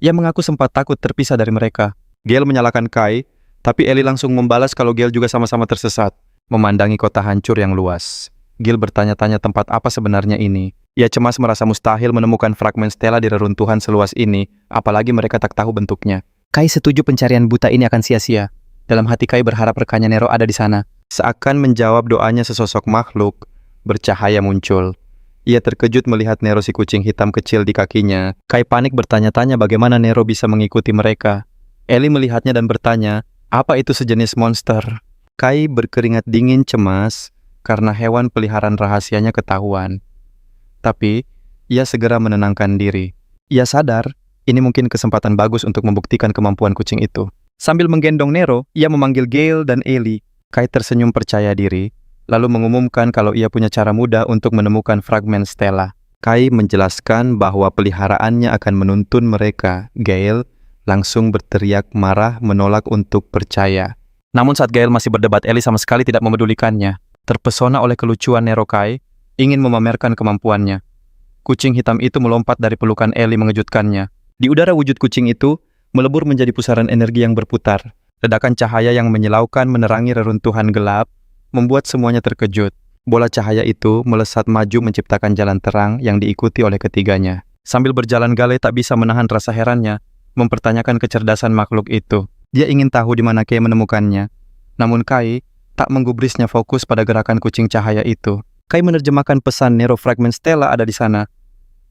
Ia mengaku sempat takut terpisah dari mereka. Gale menyalahkan Kai, tapi Ellie langsung membalas kalau Gale juga sama-sama tersesat, memandangi kota hancur yang luas. Gale bertanya-tanya tempat apa sebenarnya ini. Ia cemas merasa mustahil menemukan fragmen stela di reruntuhan seluas ini, apalagi mereka tak tahu bentuknya. Kai setuju pencarian buta ini akan sia-sia. Dalam hati Kai berharap rekannya Nero ada di sana. Seakan menjawab doanya, sesosok makhluk bercahaya muncul. Ia terkejut melihat Nero, si kucing hitam kecil di kakinya. Kai panik bertanya-tanya bagaimana Nero bisa mengikuti mereka. Ellie melihatnya dan bertanya, apa itu sejenis monster? Kai berkeringat dingin cemas karena hewan peliharaan rahasianya ketahuan. Tapi, ia segera menenangkan diri. Ia sadar, ini mungkin kesempatan bagus untuk membuktikan kemampuan kucing itu. Sambil menggendong Nero, ia memanggil Gale dan Ellie. Kai tersenyum percaya diri, lalu mengumumkan kalau ia punya cara mudah untuk menemukan fragmen stela. Kai menjelaskan bahwa peliharaannya akan menuntun mereka. Gale langsung berteriak marah menolak untuk percaya. Namun saat Gale masih berdebat, Ellie sama sekali tidak memedulikannya. Terpesona oleh kelucuan Nero, Kai ingin memamerkan kemampuannya. Kucing hitam itu melompat dari pelukan Ellie mengejutkannya. Di udara wujud kucing itu melebur menjadi pusaran energi yang berputar. Ledakan cahaya yang menyilaukan menerangi reruntuhan gelap, membuat semuanya terkejut. Bola cahaya itu melesat maju menciptakan jalan terang yang diikuti oleh ketiganya. Sambil berjalan, Gale tak bisa menahan rasa herannya, mempertanyakan kecerdasan makhluk itu. Dia ingin tahu di mana Kai menemukannya. Namun Kai tak menggubrisnya fokus pada gerakan kucing cahaya itu. Kai menerjemahkan pesan Nero, fragmen stela ada di sana.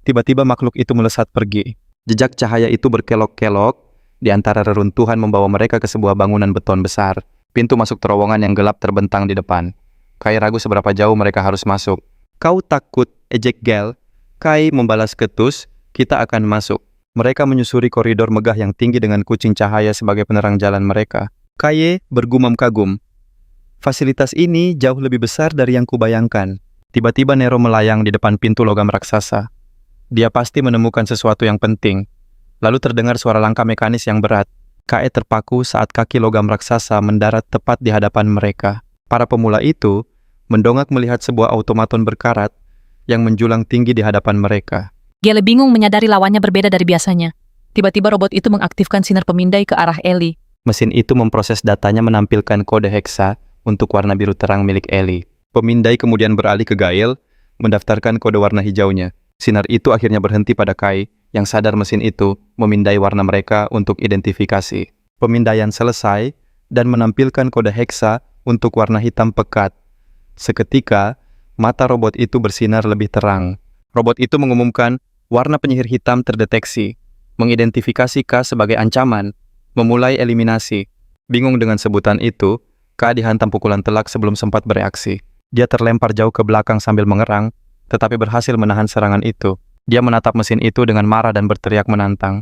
Tiba-tiba makhluk itu melesat pergi. Jejak cahaya itu berkelok-kelok di antara reruntuhan membawa mereka ke sebuah bangunan beton besar. Pintu masuk terowongan yang gelap terbentang di depan. Kai ragu seberapa jauh mereka harus masuk. Kau takut, ejek Gale. Kai membalas ketus, kita akan masuk. Mereka menyusuri koridor megah yang tinggi dengan kucing cahaya sebagai penerang jalan mereka. Kai bergumam kagum. Fasilitas ini jauh lebih besar dari yang kubayangkan. Tiba-tiba Nero melayang di depan pintu logam raksasa. Dia pasti menemukan sesuatu yang penting. Lalu terdengar suara langkah mekanis yang berat. Kai terpaku saat kaki logam raksasa mendarat tepat di hadapan mereka. Para pemula itu mendongak melihat sebuah automaton berkarat yang menjulang tinggi di hadapan mereka. Gale bingung menyadari lawannya berbeda dari biasanya. Tiba-tiba robot itu mengaktifkan sinar pemindai ke arah Ellie. Mesin itu memproses datanya menampilkan kode heksa untuk warna biru terang milik Ellie. Pemindai kemudian beralih ke Gale, mendaftarkan kode warna hijaunya. Sinar itu akhirnya berhenti pada Kai, yang sadar mesin itu memindai warna mereka untuk identifikasi. Pemindaian selesai dan menampilkan kode heksa untuk warna hitam pekat. Seketika, mata robot itu bersinar lebih terang. Robot itu mengumumkan warna penyihir hitam terdeteksi, mengidentifikasi K sebagai ancaman, memulai eliminasi. Bingung dengan sebutan itu, K dihantam pukulan telak sebelum sempat bereaksi. Dia terlempar jauh ke belakang sambil mengerang, tetapi berhasil menahan serangan itu. Dia menatap mesin itu dengan marah dan berteriak menantang.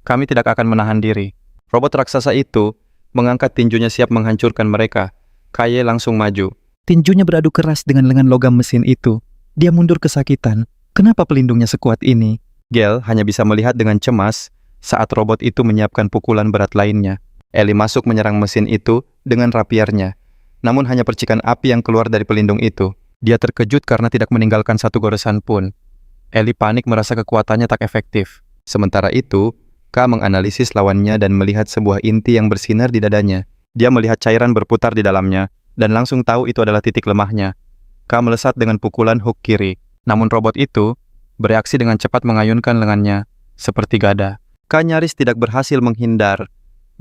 Kami tidak akan menahan diri. Robot raksasa itu mengangkat tinjunya siap menghancurkan mereka. Kai langsung maju. Tinjunya beradu keras dengan lengan logam mesin itu. Dia mundur kesakitan. Kenapa pelindungnya sekuat ini? Gale hanya bisa melihat dengan cemas saat robot itu menyiapkan pukulan berat lainnya. Ellie masuk menyerang mesin itu dengan rapiernya. Namun hanya percikan api yang keluar dari pelindung itu. Dia terkejut karena tidak meninggalkan satu goresan pun. Ellie panik merasa kekuatannya tak efektif. Sementara itu, K menganalisis lawannya dan melihat sebuah inti yang bersinar di dadanya. Dia melihat cairan berputar di dalamnya, dan langsung tahu itu adalah titik lemahnya. K melesat dengan pukulan hook kiri. Namun robot itu bereaksi dengan cepat mengayunkan lengannya, seperti gada. K nyaris tidak berhasil menghindar.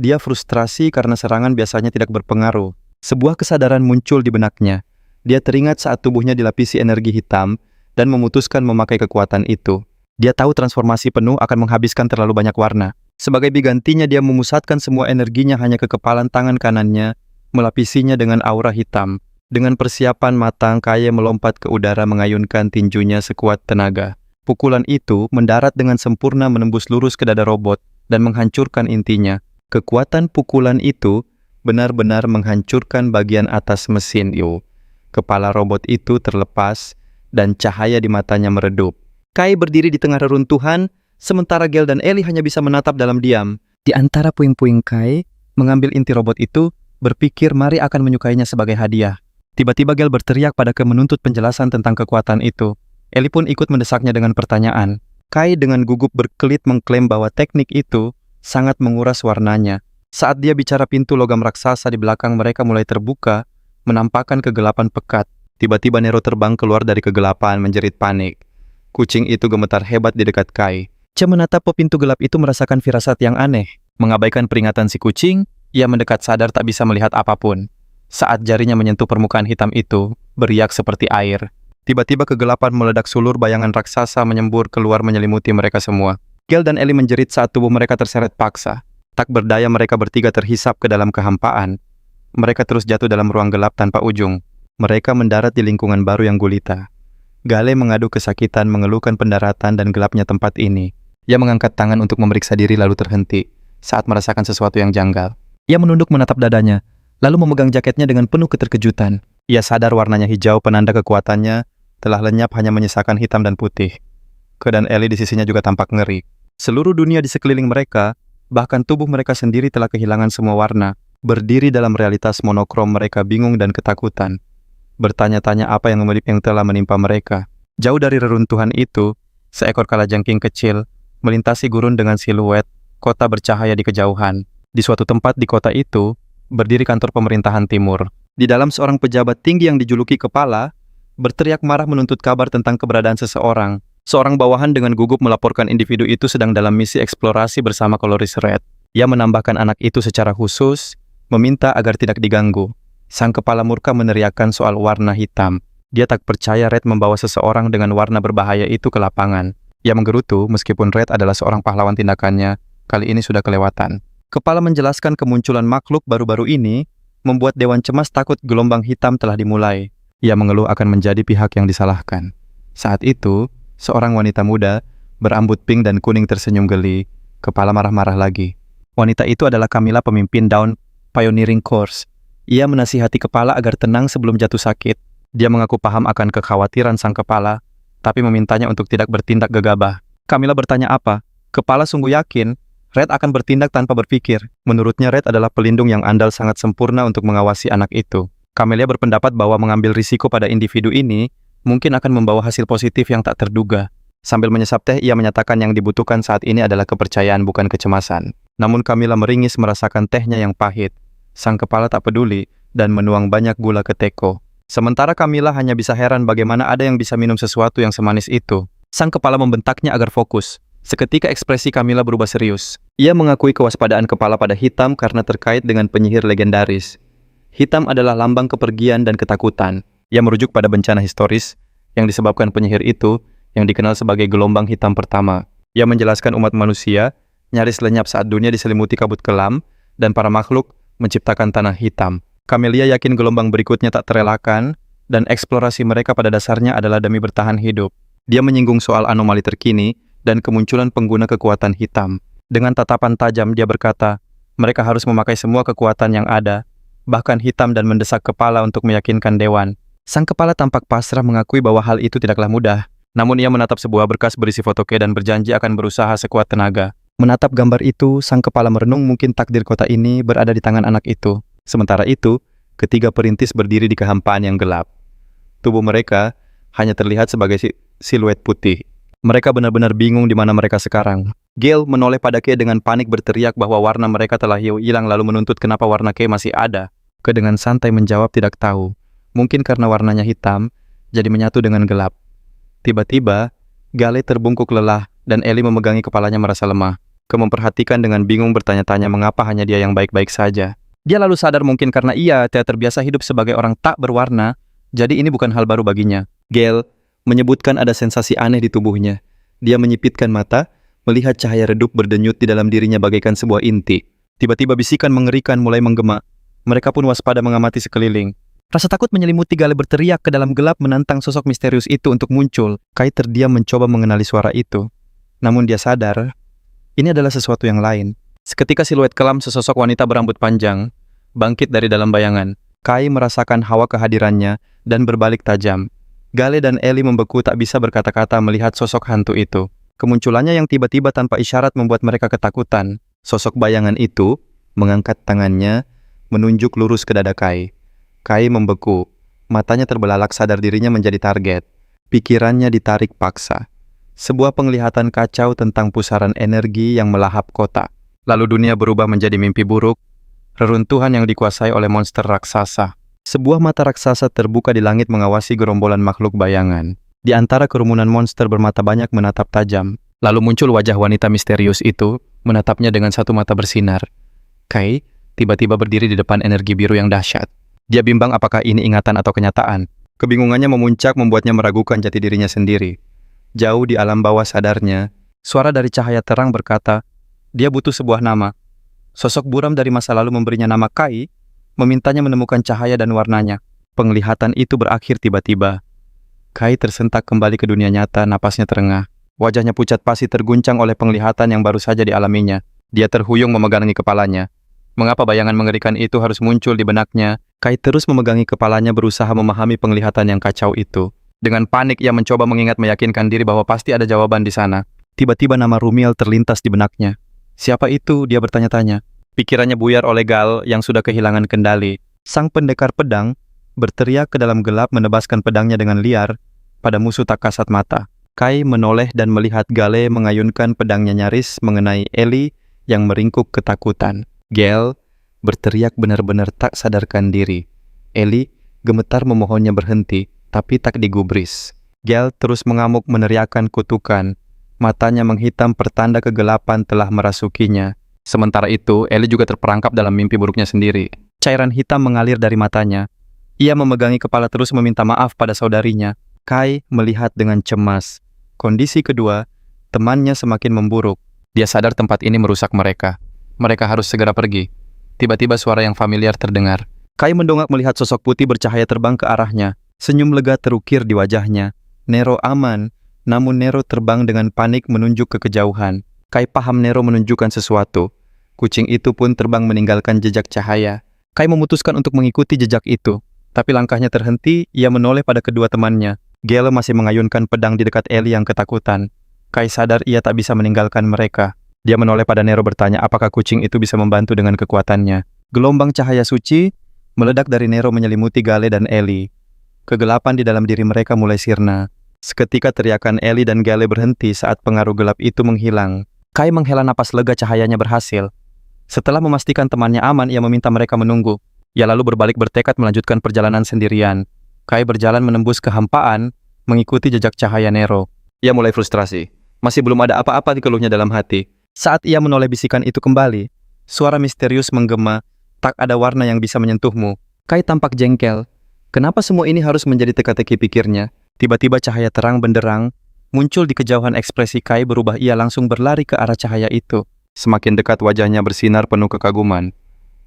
Dia frustrasi karena serangan biasanya tidak berpengaruh. Sebuah kesadaran muncul di benaknya. Dia teringat saat tubuhnya dilapisi energi hitam dan memutuskan memakai kekuatan itu. Dia tahu transformasi penuh akan menghabiskan terlalu banyak warna. Sebagai bigantinya, dia memusatkan semua energinya hanya ke kepalan tangan kanannya, melapisinya dengan aura hitam. Dengan persiapan matang, Kai melompat ke udara mengayunkan tinjunya sekuat tenaga. Pukulan itu mendarat dengan sempurna menembus lurus ke dada robot dan menghancurkan intinya. Kekuatan pukulan itu benar-benar menghancurkan bagian atas mesin itu. Kepala robot itu terlepas dan cahaya di matanya meredup. Kai berdiri di tengah reruntuhan, sementara Gale dan Ellie hanya bisa menatap dalam diam. Di antara puing-puing Kai, mengambil inti robot itu, berpikir Mari akan menyukainya sebagai hadiah. Tiba-tiba Gale berteriak pada Kai menuntut penjelasan tentang kekuatan itu. Ellie pun ikut mendesaknya dengan pertanyaan. Kai dengan gugup berkelit mengklaim bahwa teknik itu sangat menguras warnanya. Saat dia bicara, pintu logam raksasa di belakang mereka mulai terbuka, menampakkan kegelapan pekat. Tiba-tiba Nero terbang keluar dari kegelapan menjerit panik. Kucing itu gemetar hebat di dekat Kai. Cia menatap pintu gelap itu merasakan firasat yang aneh. Mengabaikan peringatan si kucing, ia mendekat sadar tak bisa melihat apapun. Saat jarinya menyentuh permukaan hitam itu, beriak seperti air. Tiba-tiba kegelapan meledak, sulur bayangan raksasa menyembur keluar menyelimuti mereka semua. Gale dan Ellie menjerit saat tubuh mereka terseret paksa. Tak berdaya, mereka bertiga terhisap ke dalam kehampaan. Mereka terus jatuh dalam ruang gelap tanpa ujung. Mereka mendarat di lingkungan baru yang gulita. Gale mengadu kesakitan mengeluhkan pendaratan dan gelapnya tempat ini. Ia mengangkat tangan untuk memeriksa diri lalu terhenti saat merasakan sesuatu yang janggal. Ia menunduk menatap dadanya, lalu memegang jaketnya dengan penuh keterkejutan. Ia sadar warnanya hijau, penanda kekuatannya telah lenyap, hanya menyisakan hitam dan putih. Keadaan Ellie di sisinya juga tampak ngeri. Seluruh dunia di sekeliling mereka, bahkan tubuh mereka sendiri telah kehilangan semua warna. Berdiri dalam realitas monokrom, mereka bingung dan ketakutan. Bertanya-tanya apa yang telah menimpa mereka. Jauh dari reruntuhan itu, seekor kalajengking kecil melintasi gurun dengan siluet kota bercahaya di kejauhan. Di suatu tempat di kota itu, berdiri kantor pemerintahan timur. Di dalam, seorang pejabat tinggi yang dijuluki Kepala berteriak marah menuntut kabar tentang keberadaan seseorang. Seorang bawahan dengan gugup melaporkan individu itu sedang dalam misi eksplorasi bersama Coloris Red. Ia menambahkan anak itu secara khusus, meminta agar tidak diganggu. Sang kepala murka meneriakkan soal warna hitam. Dia tak percaya Red membawa seseorang dengan warna berbahaya itu ke lapangan. Ia menggerutu meskipun Red adalah seorang pahlawan, tindakannya kali ini sudah kelewatan. Kepala menjelaskan kemunculan makhluk baru-baru ini membuat Dewan Cemas takut gelombang hitam telah dimulai. Ia mengeluh akan menjadi pihak yang disalahkan. Saat itu, seorang wanita muda berambut pink dan kuning tersenyum geli. Kepala marah-marah lagi. Wanita itu adalah Camilla, pemimpin Dawn Pioneering Corps. Ia menasihati Kepala agar tenang sebelum jatuh sakit. Dia mengaku paham akan kekhawatiran sang kepala, tapi memintanya untuk tidak bertindak gegabah. Camilla bertanya apa? Kepala sungguh yakin Red akan bertindak tanpa berpikir. Menurutnya Red adalah pelindung yang andal, sangat sempurna untuk mengawasi anak itu. Camelia berpendapat bahwa mengambil risiko pada individu ini mungkin akan membawa hasil positif yang tak terduga. Sambil menyesap teh, ia menyatakan yang dibutuhkan saat ini adalah kepercayaan, bukan kecemasan. Namun Camilla meringis merasakan tehnya yang pahit. Sang kepala tak peduli dan menuang banyak gula ke teko. Sementara Camilla hanya bisa heran bagaimana ada yang bisa minum sesuatu yang semanis itu. Sang kepala membentaknya agar fokus. Seketika ekspresi Camilla berubah serius. Ia mengakui kewaspadaan kepala pada hitam karena terkait dengan penyihir legendaris. Hitam adalah lambang kepergian dan ketakutan. Ia merujuk pada bencana historis yang disebabkan penyihir itu yang dikenal sebagai gelombang hitam pertama. Ia menjelaskan umat manusia nyaris lenyap saat dunia diselimuti kabut kelam dan para makhluk menciptakan tanah hitam. Camelia yakin gelombang berikutnya tak terelakkan dan eksplorasi mereka pada dasarnya adalah demi bertahan hidup. Dia menyinggung soal anomali terkini dan kemunculan pengguna kekuatan hitam. Dengan tatapan tajam dia berkata, mereka harus memakai semua kekuatan yang ada, bahkan hitam, dan mendesak kepala untuk meyakinkan dewan. Sang kepala tampak pasrah, mengakui bahwa hal itu tidaklah mudah. Namun ia menatap sebuah berkas berisi foto Kay dan berjanji akan berusaha sekuat tenaga. Menatap gambar itu, sang kepala merenung mungkin takdir kota ini berada di tangan anak itu. Sementara itu, ketiga perintis berdiri di kehampaan yang gelap. Tubuh mereka hanya terlihat sebagai siluet putih. Mereka benar-benar bingung di mana mereka sekarang. Gale menoleh pada Kay dengan panik, berteriak bahwa warna mereka telah hilang lalu menuntut kenapa warna Kay masih ada. Kay dengan santai menjawab tidak tahu. Mungkin karena warnanya hitam, jadi menyatu dengan gelap. Tiba-tiba, Gale terbungkuk lelah dan Ellie memegangi kepalanya merasa lemah. Kay memperhatikan dengan bingung, bertanya-tanya mengapa hanya dia yang baik-baik saja. Dia lalu sadar mungkin karena ia tidak terbiasa hidup sebagai orang tak berwarna, jadi ini bukan hal baru baginya. Gale menyebutkan ada sensasi aneh di tubuhnya. Dia menyipitkan mata, melihat cahaya redup berdenyut di dalam dirinya bagaikan sebuah inti. Tiba-tiba bisikan mengerikan mulai menggema. Mereka pun waspada mengamati sekeliling. Rasa takut menyelimuti Gale, berteriak ke dalam gelap menantang sosok misterius itu untuk muncul. Kai terdiam mencoba mengenali suara itu. Namun dia sadar, ini adalah sesuatu yang lain. Seketika siluet kelam sesosok wanita berambut panjang bangkit dari dalam bayangan. Kai merasakan hawa kehadirannya dan berbalik tajam. Gale dan Ellie membeku, tak bisa berkata-kata melihat sosok hantu itu. Kemunculannya yang tiba-tiba tanpa isyarat membuat mereka ketakutan. Sosok bayangan itu mengangkat tangannya, menunjuk lurus ke dada Kai. Kai membeku. matanya terbelalak sadar dirinya menjadi target. Pikirannya ditarik paksa. Sebuah penglihatan kacau tentang pusaran energi yang melahap kota. Lalu dunia berubah menjadi mimpi buruk, reruntuhan yang dikuasai oleh monster raksasa. Sebuah mata raksasa terbuka di langit mengawasi gerombolan makhluk bayangan. Di antara kerumunan monster bermata banyak menatap tajam. Lalu muncul wajah wanita misterius itu, menatapnya dengan satu mata bersinar. Kai tiba-tiba berdiri di depan energi biru yang dahsyat. Dia bimbang apakah ini ingatan atau kenyataan. Kebingungannya memuncak membuatnya meragukan jati dirinya sendiri. Jauh di alam bawah sadarnya, suara dari cahaya terang berkata, dia butuh sebuah nama. Sosok buram dari masa lalu memberinya nama Kai, memintanya menemukan cahaya dan warnanya. Penglihatan itu berakhir tiba-tiba. Kai tersentak kembali ke dunia nyata, napasnya terengah. Wajahnya pucat pasi terguncang oleh penglihatan yang baru saja dialaminya. Dia terhuyung memegangi kepalanya. Mengapa bayangan mengerikan itu harus muncul di benaknya? Kai terus memegangi kepalanya berusaha memahami penglihatan yang kacau itu. Dengan panik ia mencoba mengingat meyakinkan diri bahwa pasti ada jawaban di sana. Tiba-tiba nama Rumiel terlintas di benaknya. Siapa itu? Dia bertanya-tanya. Pikirannya buyar oleh Gal yang sudah kehilangan kendali. Sang pendekar pedang berteriak ke dalam gelap menebaskan pedangnya dengan liar pada musuh tak kasat mata. Kai menoleh dan melihat Gale mengayunkan pedangnya nyaris mengenai Eli yang meringkuk ketakutan. Gal berteriak benar-benar tak sadarkan diri. Eli gemetar memohonnya berhenti, tapi tak digubris. Gal terus mengamuk meneriakkan kutukan. Matanya menghitam pertanda kegelapan telah merasukinya. Sementara itu, Eli juga terperangkap dalam mimpi buruknya sendiri. Cairan hitam mengalir dari matanya. Ia memegangi kepala terus meminta maaf pada saudarinya. Kai melihat dengan cemas. Kondisi kedua, temannya semakin memburuk. Dia sadar tempat ini merusak mereka. Mereka harus segera pergi. Tiba-tiba suara yang familiar terdengar. Kai mendongak melihat sosok putih bercahaya terbang ke arahnya. Senyum lega terukir di wajahnya. Nero aman, namun Nero terbang dengan panik menunjuk ke kejauhan. Kai paham Nero menunjukkan sesuatu. Kucing itu pun terbang meninggalkan jejak cahaya. Kai memutuskan untuk mengikuti jejak itu. Tapi langkahnya terhenti, ia menoleh pada kedua temannya. Gale masih mengayunkan pedang di dekat Eli yang ketakutan. Kai sadar ia tak bisa meninggalkan mereka. Dia menoleh pada Nero bertanya apakah kucing itu bisa membantu dengan kekuatannya. Gelombang cahaya suci meledak dari Nero menyelimuti Gale dan Eli. Kegelapan di dalam diri mereka mulai sirna. Seketika teriakan Eli dan Gale berhenti saat pengaruh gelap itu menghilang. Kai menghela napas lega cahayanya berhasil. Setelah memastikan temannya aman, ia meminta mereka menunggu. Ia lalu berbalik bertekad melanjutkan perjalanan sendirian. Kai berjalan menembus kehampaan, mengikuti jejak cahaya Nero. Ia mulai frustrasi. Masih belum ada apa-apa di keluhnya dalam hati. Saat ia menoleh bisikan itu kembali, suara misterius menggema, tak ada warna yang bisa menyentuhmu. Kai tampak jengkel. Kenapa semua ini harus menjadi teka-teki pikirnya? Tiba-tiba cahaya terang benderang, muncul di kejauhan ekspresi Kai berubah ia langsung berlari ke arah cahaya itu. Semakin dekat wajahnya bersinar penuh kekaguman.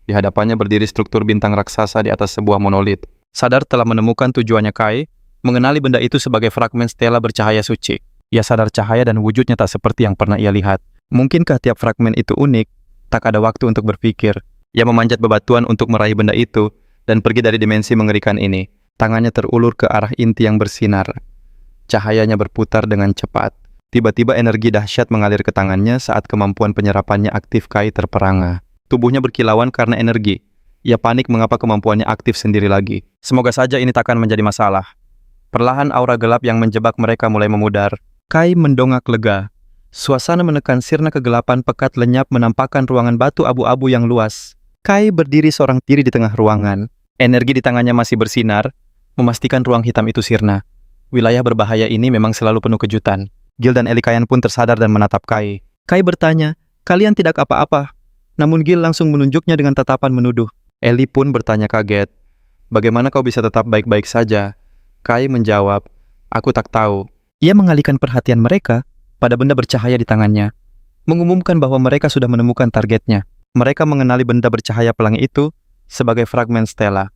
Di hadapannya berdiri struktur bintang raksasa di atas sebuah monolit. Sadar telah menemukan tujuannya Kai, mengenali benda itu sebagai fragmen stela bercahaya suci. Ia sadar cahaya dan wujudnya tak seperti yang pernah ia lihat. Mungkinkah tiap fragmen itu unik? Tak ada waktu untuk berpikir. Ia memanjat bebatuan untuk meraih benda itu, dan pergi dari dimensi mengerikan ini. Tangannya terulur ke arah inti yang bersinar. Cahayanya berputar dengan cepat. Tiba-tiba energi dahsyat mengalir ke tangannya saat kemampuan penyerapannya aktif. Kai terperangah. Tubuhnya berkilauan karena energi. Ia panik mengapa kemampuannya aktif sendiri lagi. Semoga saja ini takkan menjadi masalah. Perlahan aura gelap yang menjebak mereka mulai memudar. Kai mendongak lega. Suasana menekan sirna kegelapan pekat lenyap menampakkan ruangan batu abu-abu yang luas. Kai berdiri seorang diri di tengah ruangan. Energi di tangannya masih bersinar, memastikan ruang hitam itu sirna. Wilayah berbahaya ini memang selalu penuh kejutan. Gil dan Elikayan pun tersadar dan menatap Kai. Kai bertanya, kalian tidak apa-apa. Namun Gil langsung menunjuknya dengan tatapan menuduh. Eli pun bertanya kaget, bagaimana kau bisa tetap baik-baik saja? Kai menjawab, aku tak tahu. Ia mengalihkan perhatian mereka pada benda bercahaya di tangannya, mengumumkan bahwa mereka sudah menemukan targetnya. Mereka mengenali benda bercahaya pelangi itu sebagai fragmen stela.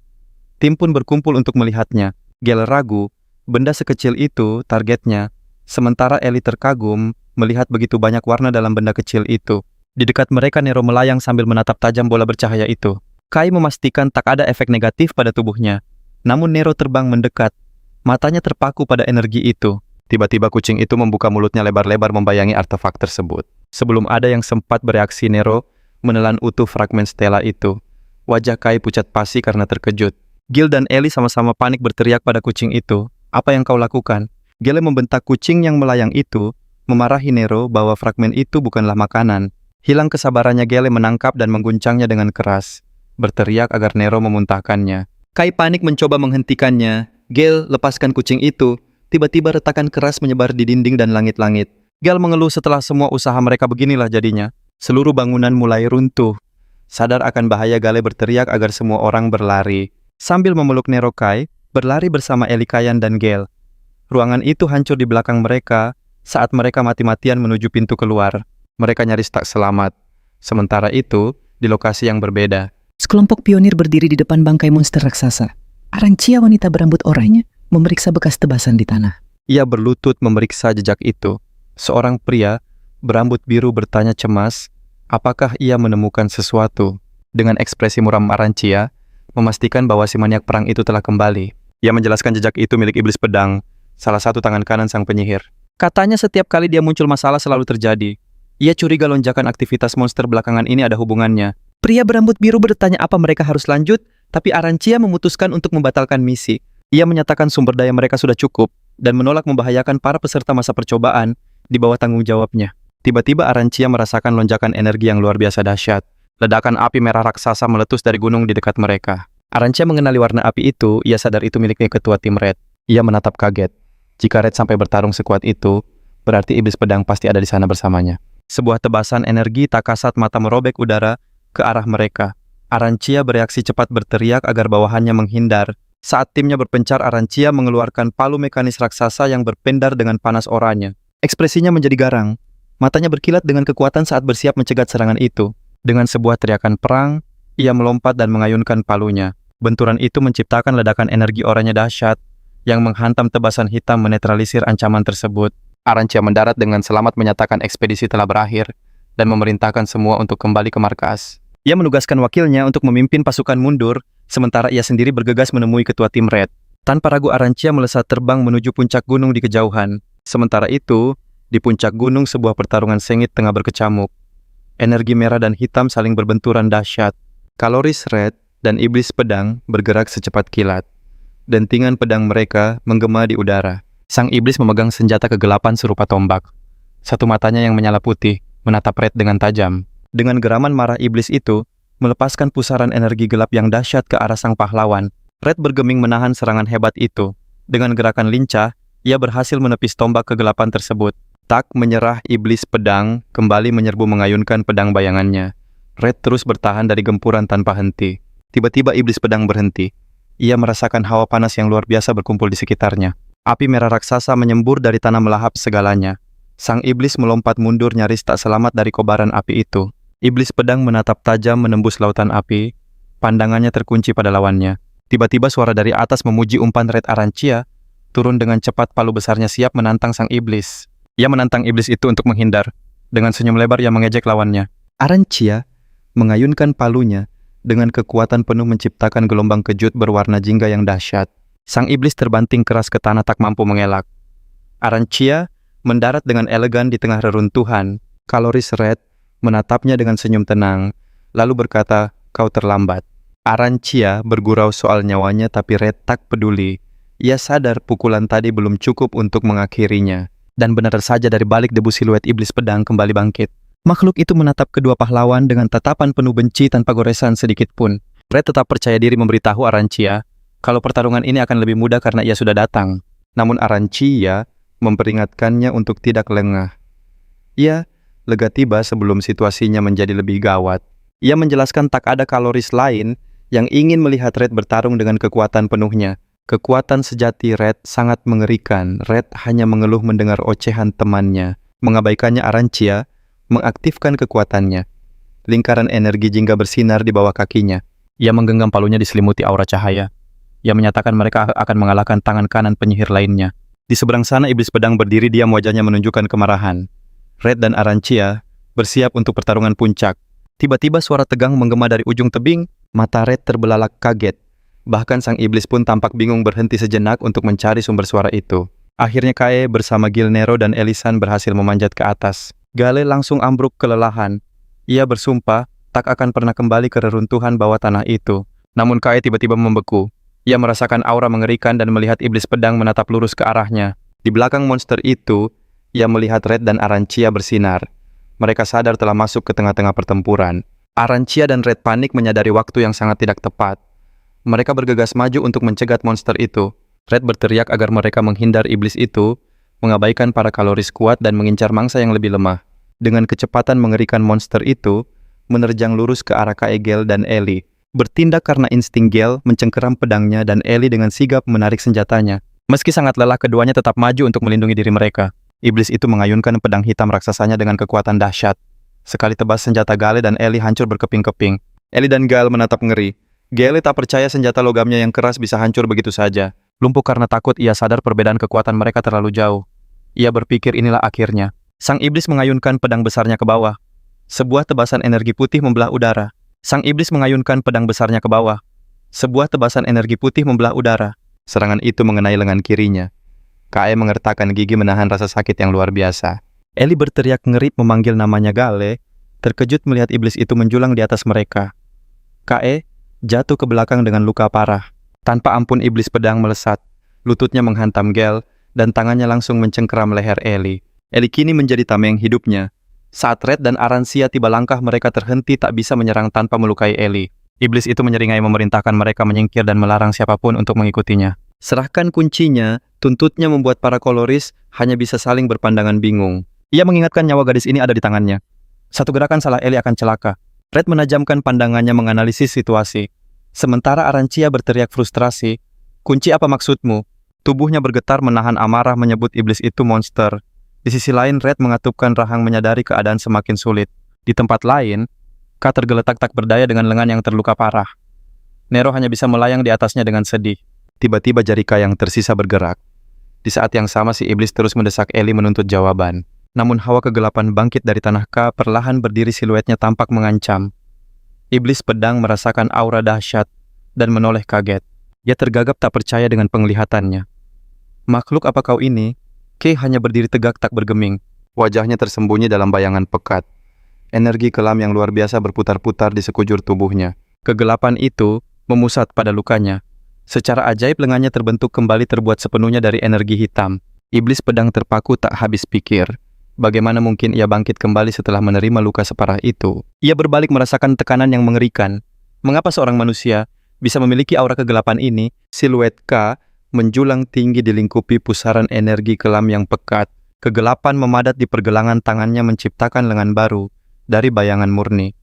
Tim pun berkumpul untuk melihatnya. Gale ragu, benda sekecil itu targetnya, sementara Eli terkagum melihat begitu banyak warna dalam benda kecil itu. Di dekat mereka Nero melayang sambil menatap tajam bola bercahaya itu. Kai memastikan tak ada efek negatif pada tubuhnya. Namun Nero terbang mendekat. Matanya terpaku pada energi itu. Tiba-tiba kucing itu membuka mulutnya lebar-lebar membayangi artefak tersebut. Sebelum ada yang sempat bereaksi, Nero menelan utuh fragmen stela itu. Wajah Kai pucat pasi karena terkejut. Gil dan Ellie sama-sama panik berteriak pada kucing itu. Apa yang kau lakukan? Gale membentak kucing yang melayang itu, memarahi Nero bahwa fragmen itu bukanlah makanan. Hilang kesabarannya, Gale menangkap dan mengguncangnya dengan keras, berteriak agar Nero memuntahkannya. Kai panik mencoba menghentikannya. Gale lepaskan kucing itu. Tiba-tiba retakan keras menyebar di dinding dan langit-langit. Gale mengeluh setelah semua usaha mereka beginilah jadinya. Seluruh bangunan mulai runtuh. Sadar akan bahaya, Gale berteriak agar semua orang berlari. Sambil memeluk Nero, Kai berlari bersama Elikayan dan Gale. Ruangan itu hancur di belakang mereka saat mereka mati-matian menuju pintu keluar. Mereka nyaris tak selamat. Sementara itu, di lokasi yang berbeda, Sekelompok pionir berdiri di depan bangkai monster raksasa. Arancia, wanita berambut oranye, memeriksa bekas tebasan di tanah. ia berlutut memeriksa jejak itu. Seorang pria berambut biru bertanya cemas, apakah ia menemukan sesuatu. Dengan ekspresi muram, Arancia memastikan bahwa si maniak perang itu telah kembali. Ia menjelaskan jejak itu milik iblis pedang, salah satu tangan kanan sang penyihir. Katanya setiap kali dia muncul masalah selalu terjadi. Ia curiga lonjakan aktivitas monster belakangan ini ada hubungannya. Pria berambut biru bertanya apa mereka harus lanjut, tapi Arancia memutuskan untuk membatalkan misi. Ia menyatakan sumber daya mereka sudah cukup dan menolak membahayakan para peserta masa percobaan di bawah tanggung jawabnya. Tiba-tiba Arancia merasakan lonjakan energi yang luar biasa dahsyat. Ledakan api merah raksasa meletus dari gunung di dekat mereka. Arancia mengenali warna api itu, ia sadar itu miliknya ketua tim Red. Ia menatap kaget. Jika Red sampai bertarung sekuat itu, berarti iblis pedang pasti ada di sana bersamanya. Sebuah tebasan energi tak kasat mata merobek udara ke arah mereka. Arancia bereaksi cepat berteriak agar bawahannya menghindar. Saat timnya berpencar, Arancia mengeluarkan palu mekanis raksasa yang berpendar dengan panas oranye. Ekspresinya menjadi garang. Matanya berkilat dengan kekuatan saat bersiap mencegat serangan itu. Dengan sebuah teriakan perang, ia melompat dan mengayunkan palunya. Benturan itu menciptakan ledakan energi oranye dahsyat yang menghantam tebasan hitam menetralisir ancaman tersebut. Arancia mendarat dengan selamat menyatakan ekspedisi telah berakhir dan memerintahkan semua untuk kembali ke markas. Ia menugaskan wakilnya untuk memimpin pasukan mundur, sementara ia sendiri bergegas menemui ketua tim Red. Tanpa ragu, Arancia melesat terbang menuju puncak gunung di kejauhan. Sementara itu, di puncak gunung sebuah pertarungan sengit tengah berkecamuk. Energi merah dan hitam saling berbenturan dahsyat. Kaloris Red dan iblis pedang bergerak secepat kilat. Dentingan pedang mereka menggema di udara. Sang iblis memegang senjata kegelapan serupa tombak. Satu matanya yang menyala putih menatap Red dengan tajam. Dengan geraman marah, iblis itu melepaskan pusaran energi gelap yang dahsyat ke arah sang pahlawan. Red bergeming menahan serangan hebat itu. Dengan gerakan lincah, ia berhasil menepis tombak kegelapan tersebut. Tak menyerah, iblis pedang kembali menyerbu mengayunkan pedang bayangannya. Red terus bertahan dari gempuran tanpa henti. Tiba-tiba iblis pedang berhenti. Ia merasakan hawa panas yang luar biasa berkumpul di sekitarnya. Api merah raksasa menyembur dari tanah melahap segalanya. Sang iblis melompat mundur nyaris tak selamat dari kobaran api itu. Iblis pedang menatap tajam menembus lautan api. Pandangannya terkunci pada lawannya. Tiba-tiba suara dari atas memuji umpan Red. Arancia turun dengan cepat, palu besarnya siap menantang sang iblis. Ia menantang iblis itu untuk menghindar. Dengan senyum lebar ia mengejek lawannya. Arancia mengayunkan palunya dengan kekuatan penuh menciptakan gelombang kejut berwarna jingga yang dahsyat. Sang iblis terbanting keras ke tanah tak mampu mengelak. Arancia mendarat dengan elegan di tengah reruntuhan. Kaloris Red menatapnya dengan senyum tenang, lalu berkata, "Kau terlambat." Arancia bergurau soal nyawanya, tapi Red tak peduli. Ia sadar pukulan tadi belum cukup untuk mengakhirinya. Dan benar saja, dari balik debu siluet iblis pedang kembali bangkit. Makhluk itu menatap kedua pahlawan dengan tatapan penuh benci tanpa goresan sedikit pun. Red tetap percaya diri memberitahu Arancia kalau pertarungan ini akan lebih mudah karena ia sudah datang. Namun Arancia memperingatkannya untuk tidak lengah. Ia lega tiba sebelum situasinya menjadi lebih gawat. Ia menjelaskan tak ada Kaloris lain yang ingin melihat Red bertarung dengan kekuatan penuhnya. Kekuatan sejati Red sangat mengerikan. Red hanya mengeluh mendengar ocehan temannya. Mengabaikannya, Arancia mengaktifkan kekuatannya. Lingkaran energi jingga bersinar di bawah kakinya. Ia menggenggam palunya diselimuti aura cahaya. Ia menyatakan mereka akan mengalahkan tangan kanan penyihir lainnya. Di seberang sana, iblis pedang berdiri diam, wajahnya menunjukkan kemarahan. Red dan Arancia bersiap untuk pertarungan puncak. Tiba-tiba suara tegang menggema dari ujung tebing. Mata Red terbelalak kaget. Bahkan sang iblis pun tampak bingung, berhenti sejenak untuk mencari sumber suara itu. Akhirnya Kae bersama Gil, Nero, dan Elisan berhasil memanjat ke atas. Gale langsung ambruk kelelahan. Ia bersumpah tak akan pernah kembali ke reruntuhan bawah tanah itu. Namun Kae tiba-tiba membeku. Ia merasakan aura mengerikan dan melihat iblis pedang menatap lurus ke arahnya. Di belakang monster itu, ia melihat Red dan Arancia bersinar. Mereka sadar telah masuk ke tengah-tengah pertempuran. Arancia dan Red panik menyadari waktu yang sangat tidak tepat. Mereka bergegas maju untuk mencegat monster itu. Red berteriak agar mereka menghindar iblis itu, mengabaikan para kaloris kuat dan mengincar mangsa yang lebih lemah. Dengan kecepatan mengerikan monster itu, menerjang lurus ke arah Kaegel dan Ellie. Bertindak karena insting Gel mencengkeram pedangnya dan Ellie dengan sigap menarik senjatanya. Meski sangat lelah, keduanya tetap maju untuk melindungi diri mereka. Iblis itu mengayunkan pedang hitam raksasanya dengan kekuatan dahsyat. Sekali tebas senjata Gale dan Ellie hancur berkeping-keping. Ellie dan Gale menatap ngeri. Gale tak percaya senjata logamnya yang keras bisa hancur begitu saja. Lumpuh karena takut, ia sadar perbedaan kekuatan mereka terlalu jauh. Ia berpikir inilah akhirnya. Sang iblis mengayunkan pedang besarnya ke bawah. Sebuah tebasan energi putih membelah udara. Sang iblis mengayunkan pedang besarnya ke bawah. Sebuah tebasan energi putih membelah udara. Serangan itu mengenai lengan kirinya. Kae mengertakkan gigi menahan rasa sakit yang luar biasa. Ellie berteriak ngeri memanggil namanya Gale, terkejut melihat iblis itu menjulang di atas mereka. Kae jatuh ke belakang dengan luka parah. Tanpa ampun iblis pedang melesat. Lututnya menghantam Gale dan tangannya langsung mencengkeram leher Ellie. Ellie kini menjadi tameng hidupnya. Saat Red dan Arancia tiba, langkah mereka terhenti, tak bisa menyerang tanpa melukai Ellie. Iblis itu menyeringai memerintahkan mereka menyingkir dan melarang siapapun untuk mengikutinya. Serahkan kuncinya, tuntutnya membuat para koloris hanya bisa saling berpandangan bingung. Ia mengingatkan nyawa gadis ini ada di tangannya. Satu gerakan salah Ellie akan celaka. Red menajamkan pandangannya menganalisis situasi. Sementara Arancia berteriak frustrasi, "Kunci apa maksudmu?" Tubuhnya bergetar menahan amarah menyebut iblis itu monster. Di sisi lain, Red mengatupkan rahang menyadari keadaan semakin sulit. Di tempat lain, Ka tergeletak tak berdaya dengan lengan yang terluka parah. Nero hanya bisa melayang di atasnya dengan sedih. Tiba-tiba jari Ka yang tersisa bergerak. Di saat yang sama, si iblis terus mendesak Ellie menuntut jawaban. Namun hawa kegelapan bangkit dari tanah Ka, perlahan berdiri, siluetnya tampak mengancam. Iblis pedang merasakan aura dahsyat dan menoleh kaget. Ia tergagap tak percaya dengan penglihatannya. "Makhluk apa kau ini?" Kay hanya berdiri tegak tak bergeming. Wajahnya tersembunyi dalam bayangan pekat. Energi kelam yang luar biasa berputar-putar di sekujur tubuhnya. Kegelapan itu memusat pada lukanya. Secara ajaib lengannya terbentuk kembali, terbuat sepenuhnya dari energi hitam. Iblis pedang terpaku tak habis pikir. Bagaimana mungkin ia bangkit kembali setelah menerima luka separah itu? Ia berbalik merasakan tekanan yang mengerikan. Mengapa seorang manusia bisa memiliki aura kegelapan ini? Siluet Ka menjulang tinggi dilingkupi pusaran energi kelam yang pekat. Kegelapan memadat di pergelangan tangannya menciptakan lengan baru dari bayangan murni.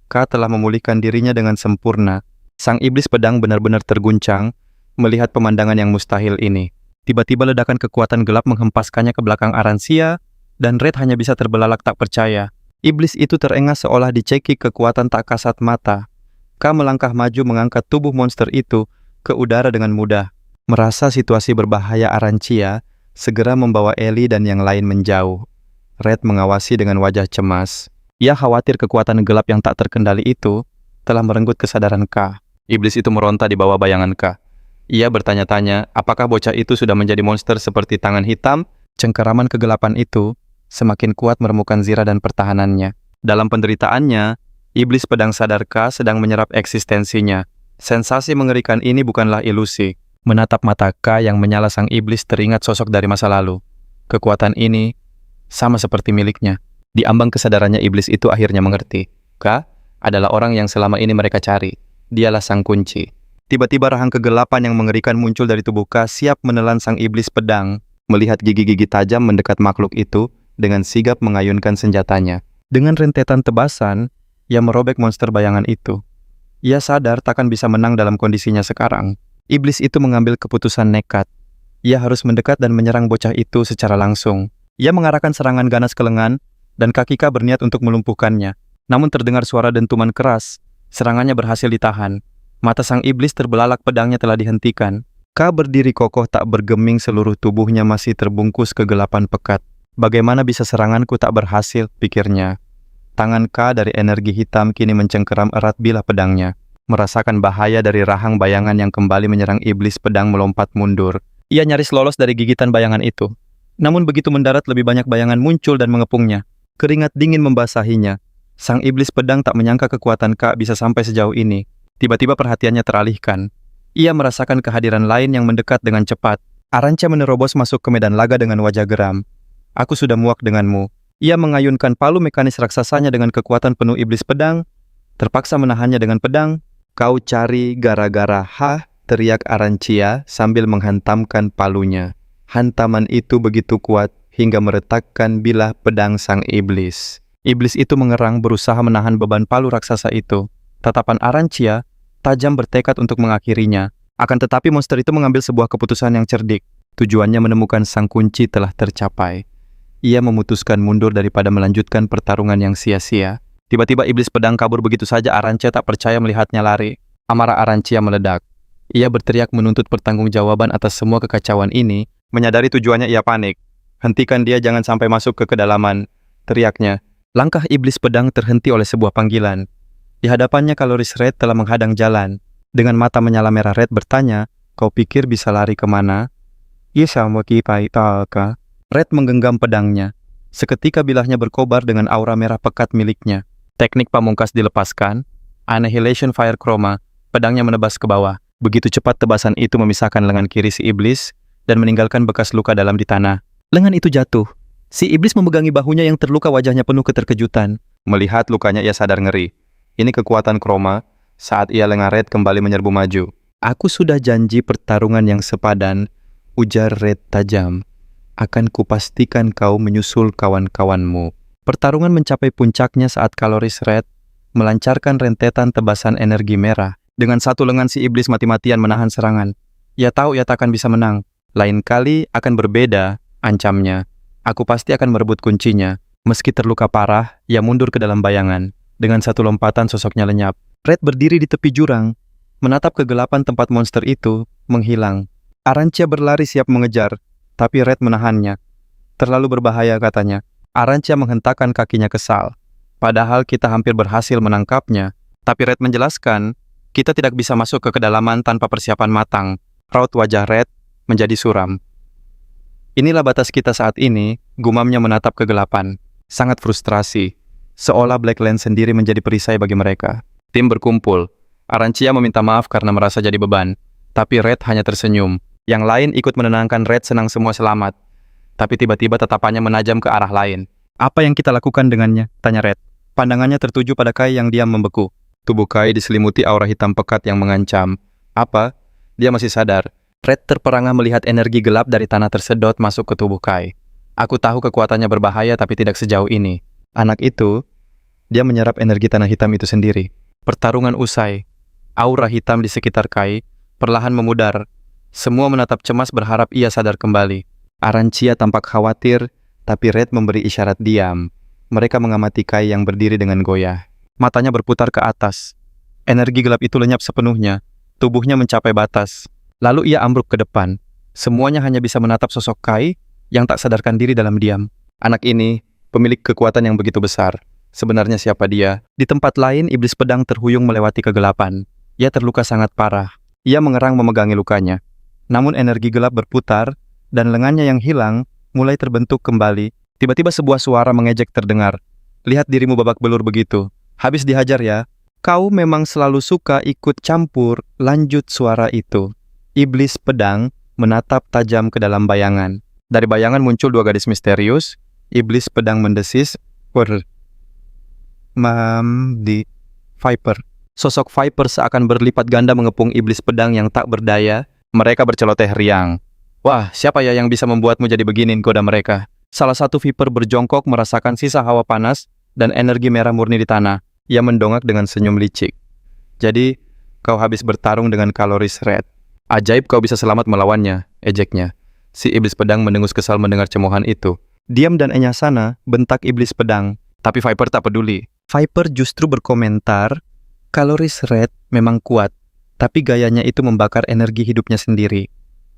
Ka telah memulihkan dirinya dengan sempurna. Sang iblis pedang benar-benar terguncang melihat pemandangan yang mustahil ini. Tiba-tiba ledakan kekuatan gelap menghempaskannya ke belakang Arancia, dan Red hanya bisa terbelalak tak percaya. Iblis itu terengah seolah dicekik kekuatan tak kasat mata. Ka melangkah maju mengangkat tubuh monster itu ke udara dengan mudah. Merasa situasi berbahaya, Arancia segera membawa Ellie dan yang lain menjauh. Red mengawasi dengan wajah cemas. Ia khawatir kekuatan gelap yang tak terkendali itu telah merenggut kesadaran Ka. Iblis itu meronta di bawah bayangan Ka. Ia bertanya-tanya, apakah bocah itu sudah menjadi monster seperti tangan hitam? Cengkeraman kegelapan itu semakin kuat meremukan zira dan pertahanannya. Dalam penderitaannya, iblis pedang sadar Ka sedang menyerap eksistensinya. Sensasi mengerikan ini bukanlah ilusi. Menatap mata Ka yang menyala, sang iblis teringat sosok dari masa lalu. Kekuatan ini sama seperti miliknya. Di ambang kesadarannya, iblis itu akhirnya mengerti. Ka adalah orang yang selama ini mereka cari. Dialah sang kunci. Tiba-tiba rahang kegelapan yang mengerikan muncul dari tubuh Ka, siap menelan sang iblis pedang. Melihat gigi-gigi tajam mendekat makhluk itu, dengan sigap mengayunkan senjatanya. Dengan rentetan tebasan, ia merobek monster bayangan itu. Ia sadar takkan bisa menang dalam kondisinya sekarang. Iblis itu mengambil keputusan nekat. Ia harus mendekat dan menyerang bocah itu secara langsung. Ia mengarahkan serangan ganas ke lengan, dan kaki Ka berniat untuk melumpuhkannya. Namun terdengar suara dentuman keras. Serangannya berhasil ditahan. Mata sang iblis terbelalak, pedangnya telah dihentikan. Ka berdiri kokoh tak bergeming, seluruh tubuhnya masih terbungkus kegelapan pekat. Bagaimana bisa seranganku tak berhasil, pikirnya. Tangan Ka dari energi hitam kini mencengkeram erat bilah pedangnya. Merasakan bahaya dari rahang bayangan yang kembali menyerang, iblis pedang melompat mundur. Ia nyaris lolos dari gigitan bayangan itu. Namun begitu mendarat, lebih banyak bayangan muncul dan mengepungnya. Keringat dingin membasahinya. Sang iblis pedang tak menyangka kekuatan Ka bisa sampai sejauh ini. Tiba-tiba perhatiannya teralihkan. Ia merasakan kehadiran lain yang mendekat dengan cepat. Arancia menerobos masuk ke medan laga dengan wajah geram. Aku sudah muak denganmu. Ia mengayunkan palu mekanis raksasanya dengan kekuatan penuh iblis pedang, terpaksa menahannya dengan pedang. Kau cari gara-gara, hah? Teriak Arancia sambil menghantamkan palunya. Hantaman itu begitu kuat hingga meretakkan bilah pedang sang iblis. Iblis itu mengerang berusaha menahan beban palu raksasa itu. Tatapan Arancia tajam bertekad untuk mengakhirinya. Akan tetapi monster itu mengambil sebuah keputusan yang cerdik. Tujuannya menemukan sang kunci telah tercapai. Ia memutuskan mundur daripada melanjutkan pertarungan yang sia-sia. Tiba-tiba iblis pedang kabur begitu saja. Arancia tak percaya melihatnya lari. Amarah Arancia meledak. Ia berteriak menuntut pertanggungjawaban atas semua kekacauan ini. Menyadari tujuannya ia panik. Hentikan dia, jangan sampai masuk ke kedalaman, teriaknya. Langkah iblis pedang terhenti oleh sebuah panggilan. Di hadapannya Kaloris Red telah menghadang jalan. Dengan mata menyala merah Red bertanya, kau pikir bisa lari kemana? Red menggenggam pedangnya. Seketika bilahnya berkobar dengan aura merah pekat miliknya. Teknik pamungkas dilepaskan. Annihilation Fire Chroma. Pedangnya menebas ke bawah. Begitu cepat tebasan itu memisahkan lengan kiri si iblis dan meninggalkan bekas luka dalam di tanah. Lengan itu jatuh. Si iblis memegangi bahunya yang terluka, wajahnya penuh keterkejutan. Melihat lukanya ia sadar ngeri. Ini kekuatan Chroma saat ia lengah Red kembali menyerbu maju. Aku sudah janji pertarungan yang sepadan, ujar Red tajam. Akan kupastikan kau menyusul kawan-kawanmu. Pertarungan mencapai puncaknya saat Kaloris Red melancarkan rentetan tebasan energi merah. Dengan satu lengan si iblis mati-matian menahan serangan. Ia tahu ia takkan bisa menang. Lain kali akan berbeda, ancamnya. Aku pasti akan merebut kuncinya. Meski terluka parah, ia mundur ke dalam bayangan. Dengan satu lompatan sosoknya lenyap. Red berdiri di tepi jurang, menatap kegelapan tempat monster itu menghilang. Arancia berlari siap mengejar, tapi Red menahannya. Terlalu berbahaya, katanya. Arancia menghentakkan kakinya kesal. Padahal kita hampir berhasil menangkapnya. Tapi Red menjelaskan, kita tidak bisa masuk ke kedalaman tanpa persiapan matang. Raut wajah Red menjadi suram. Inilah batas kita saat ini, gumamnya menatap kegelapan. Sangat frustrasi. Seolah Blackland sendiri menjadi perisai bagi mereka. Tim berkumpul. Arancia meminta maaf karena merasa jadi beban. Tapi Red hanya tersenyum. Yang lain ikut menenangkan Red, senang semua selamat. Tapi tiba-tiba tatapannya menajam ke arah lain. Apa yang kita lakukan dengannya? Tanya Red. Pandangannya tertuju pada Kai yang diam membeku. Tubuh Kai diselimuti aura hitam pekat yang mengancam. Apa? Dia masih sadar. Red terperangah melihat energi gelap dari tanah tersedot masuk ke tubuh Kai. Aku tahu kekuatannya berbahaya tapi tidak sejauh ini. Anak itu, dia menyerap energi tanah hitam itu sendiri. Pertarungan usai. Aura hitam di sekitar Kai perlahan memudar. Semua menatap cemas berharap ia sadar kembali. Arancia tampak khawatir, tapi Red memberi isyarat diam. Mereka mengamati Kai yang berdiri dengan goyah. Matanya berputar ke atas. Energi gelap itu lenyap sepenuhnya. Tubuhnya mencapai batas. Lalu ia ambruk ke depan. Semuanya hanya bisa menatap sosok Kai yang tak sadarkan diri dalam diam. Anak ini, pemilik kekuatan yang begitu besar. Sebenarnya siapa dia? Di tempat lain, iblis pedang terhuyung melewati kegelapan. Ia terluka sangat parah. Ia mengerang memegangi lukanya. Namun energi gelap berputar, dan lengannya yang hilang mulai terbentuk kembali. Tiba-tiba sebuah suara mengejek terdengar. Lihat dirimu babak belur begitu. Habis dihajar ya. Kau memang selalu suka ikut campur, lanjut suara itu. Iblis pedang menatap tajam ke dalam bayangan. Dari bayangan muncul dua gadis misterius. Iblis pedang mendesis, di Viper. Sosok Viper seakan berlipat ganda mengepung iblis pedang yang tak berdaya. Mereka berceloteh riang. Wah, siapa ya yang bisa membuatmu jadi begini, goda mereka. Salah satu Viper berjongkok merasakan sisa hawa panas dan energi merah murni di tanah. Ia mendongak dengan senyum licik. Jadi, kau habis bertarung dengan Kaloris Red. Ajaib kau bisa selamat melawannya, ejeknya. Si iblis pedang mendengus kesal mendengar cemohan itu. Diam dan enyasana, bentak iblis pedang. Tapi Viper tak peduli. Viper justru berkomentar, Kaloris Red memang kuat, tapi gayanya itu membakar energi hidupnya sendiri.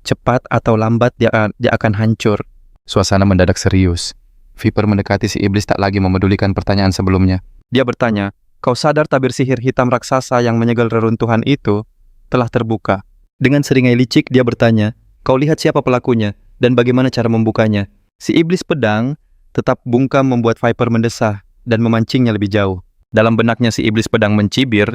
Cepat atau lambat dia akan hancur. Suasana mendadak serius. Viper mendekati si iblis tak lagi memedulikan pertanyaan sebelumnya. Dia bertanya, kau sadar tabir sihir hitam raksasa yang menyegel reruntuhan itu telah terbuka? Dengan seringai licik dia bertanya, kau lihat siapa pelakunya dan bagaimana cara membukanya? Si iblis pedang tetap bungkam membuat Viper mendesah dan memancingnya lebih jauh. Dalam benaknya si iblis pedang mencibir,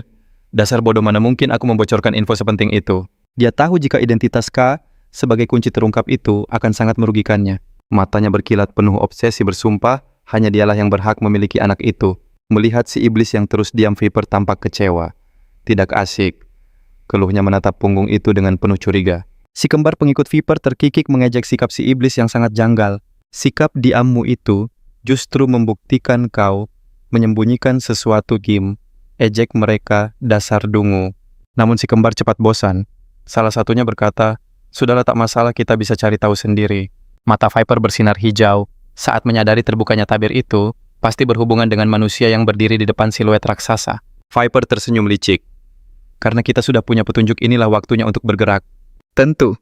dasar bodoh, mana mungkin aku membocorkan info sepenting itu. Dia tahu jika identitas K sebagai kunci terungkap itu akan sangat merugikannya. Matanya berkilat penuh obsesi bersumpah, hanya dialah yang berhak memiliki anak itu. Melihat si iblis yang terus diam, Viper tampak kecewa. Tidak asik. Keluhnya menatap punggung itu dengan penuh curiga. Si kembar pengikut Viper terkikik mengejek sikap si iblis yang sangat janggal. Sikap diammu itu justru membuktikan kau menyembunyikan sesuatu, Kim. Ejek mereka, dasar dungu. Namun si kembar cepat bosan. Salah satunya berkata, "Sudahlah, tak masalah, kita bisa cari tahu sendiri." Mata Viper bersinar hijau. Saat menyadari terbukanya tabir itu, pasti berhubungan dengan manusia yang berdiri di depan siluet raksasa. Viper tersenyum licik. Karena kita sudah punya petunjuk, inilah waktunya untuk bergerak. Tentu.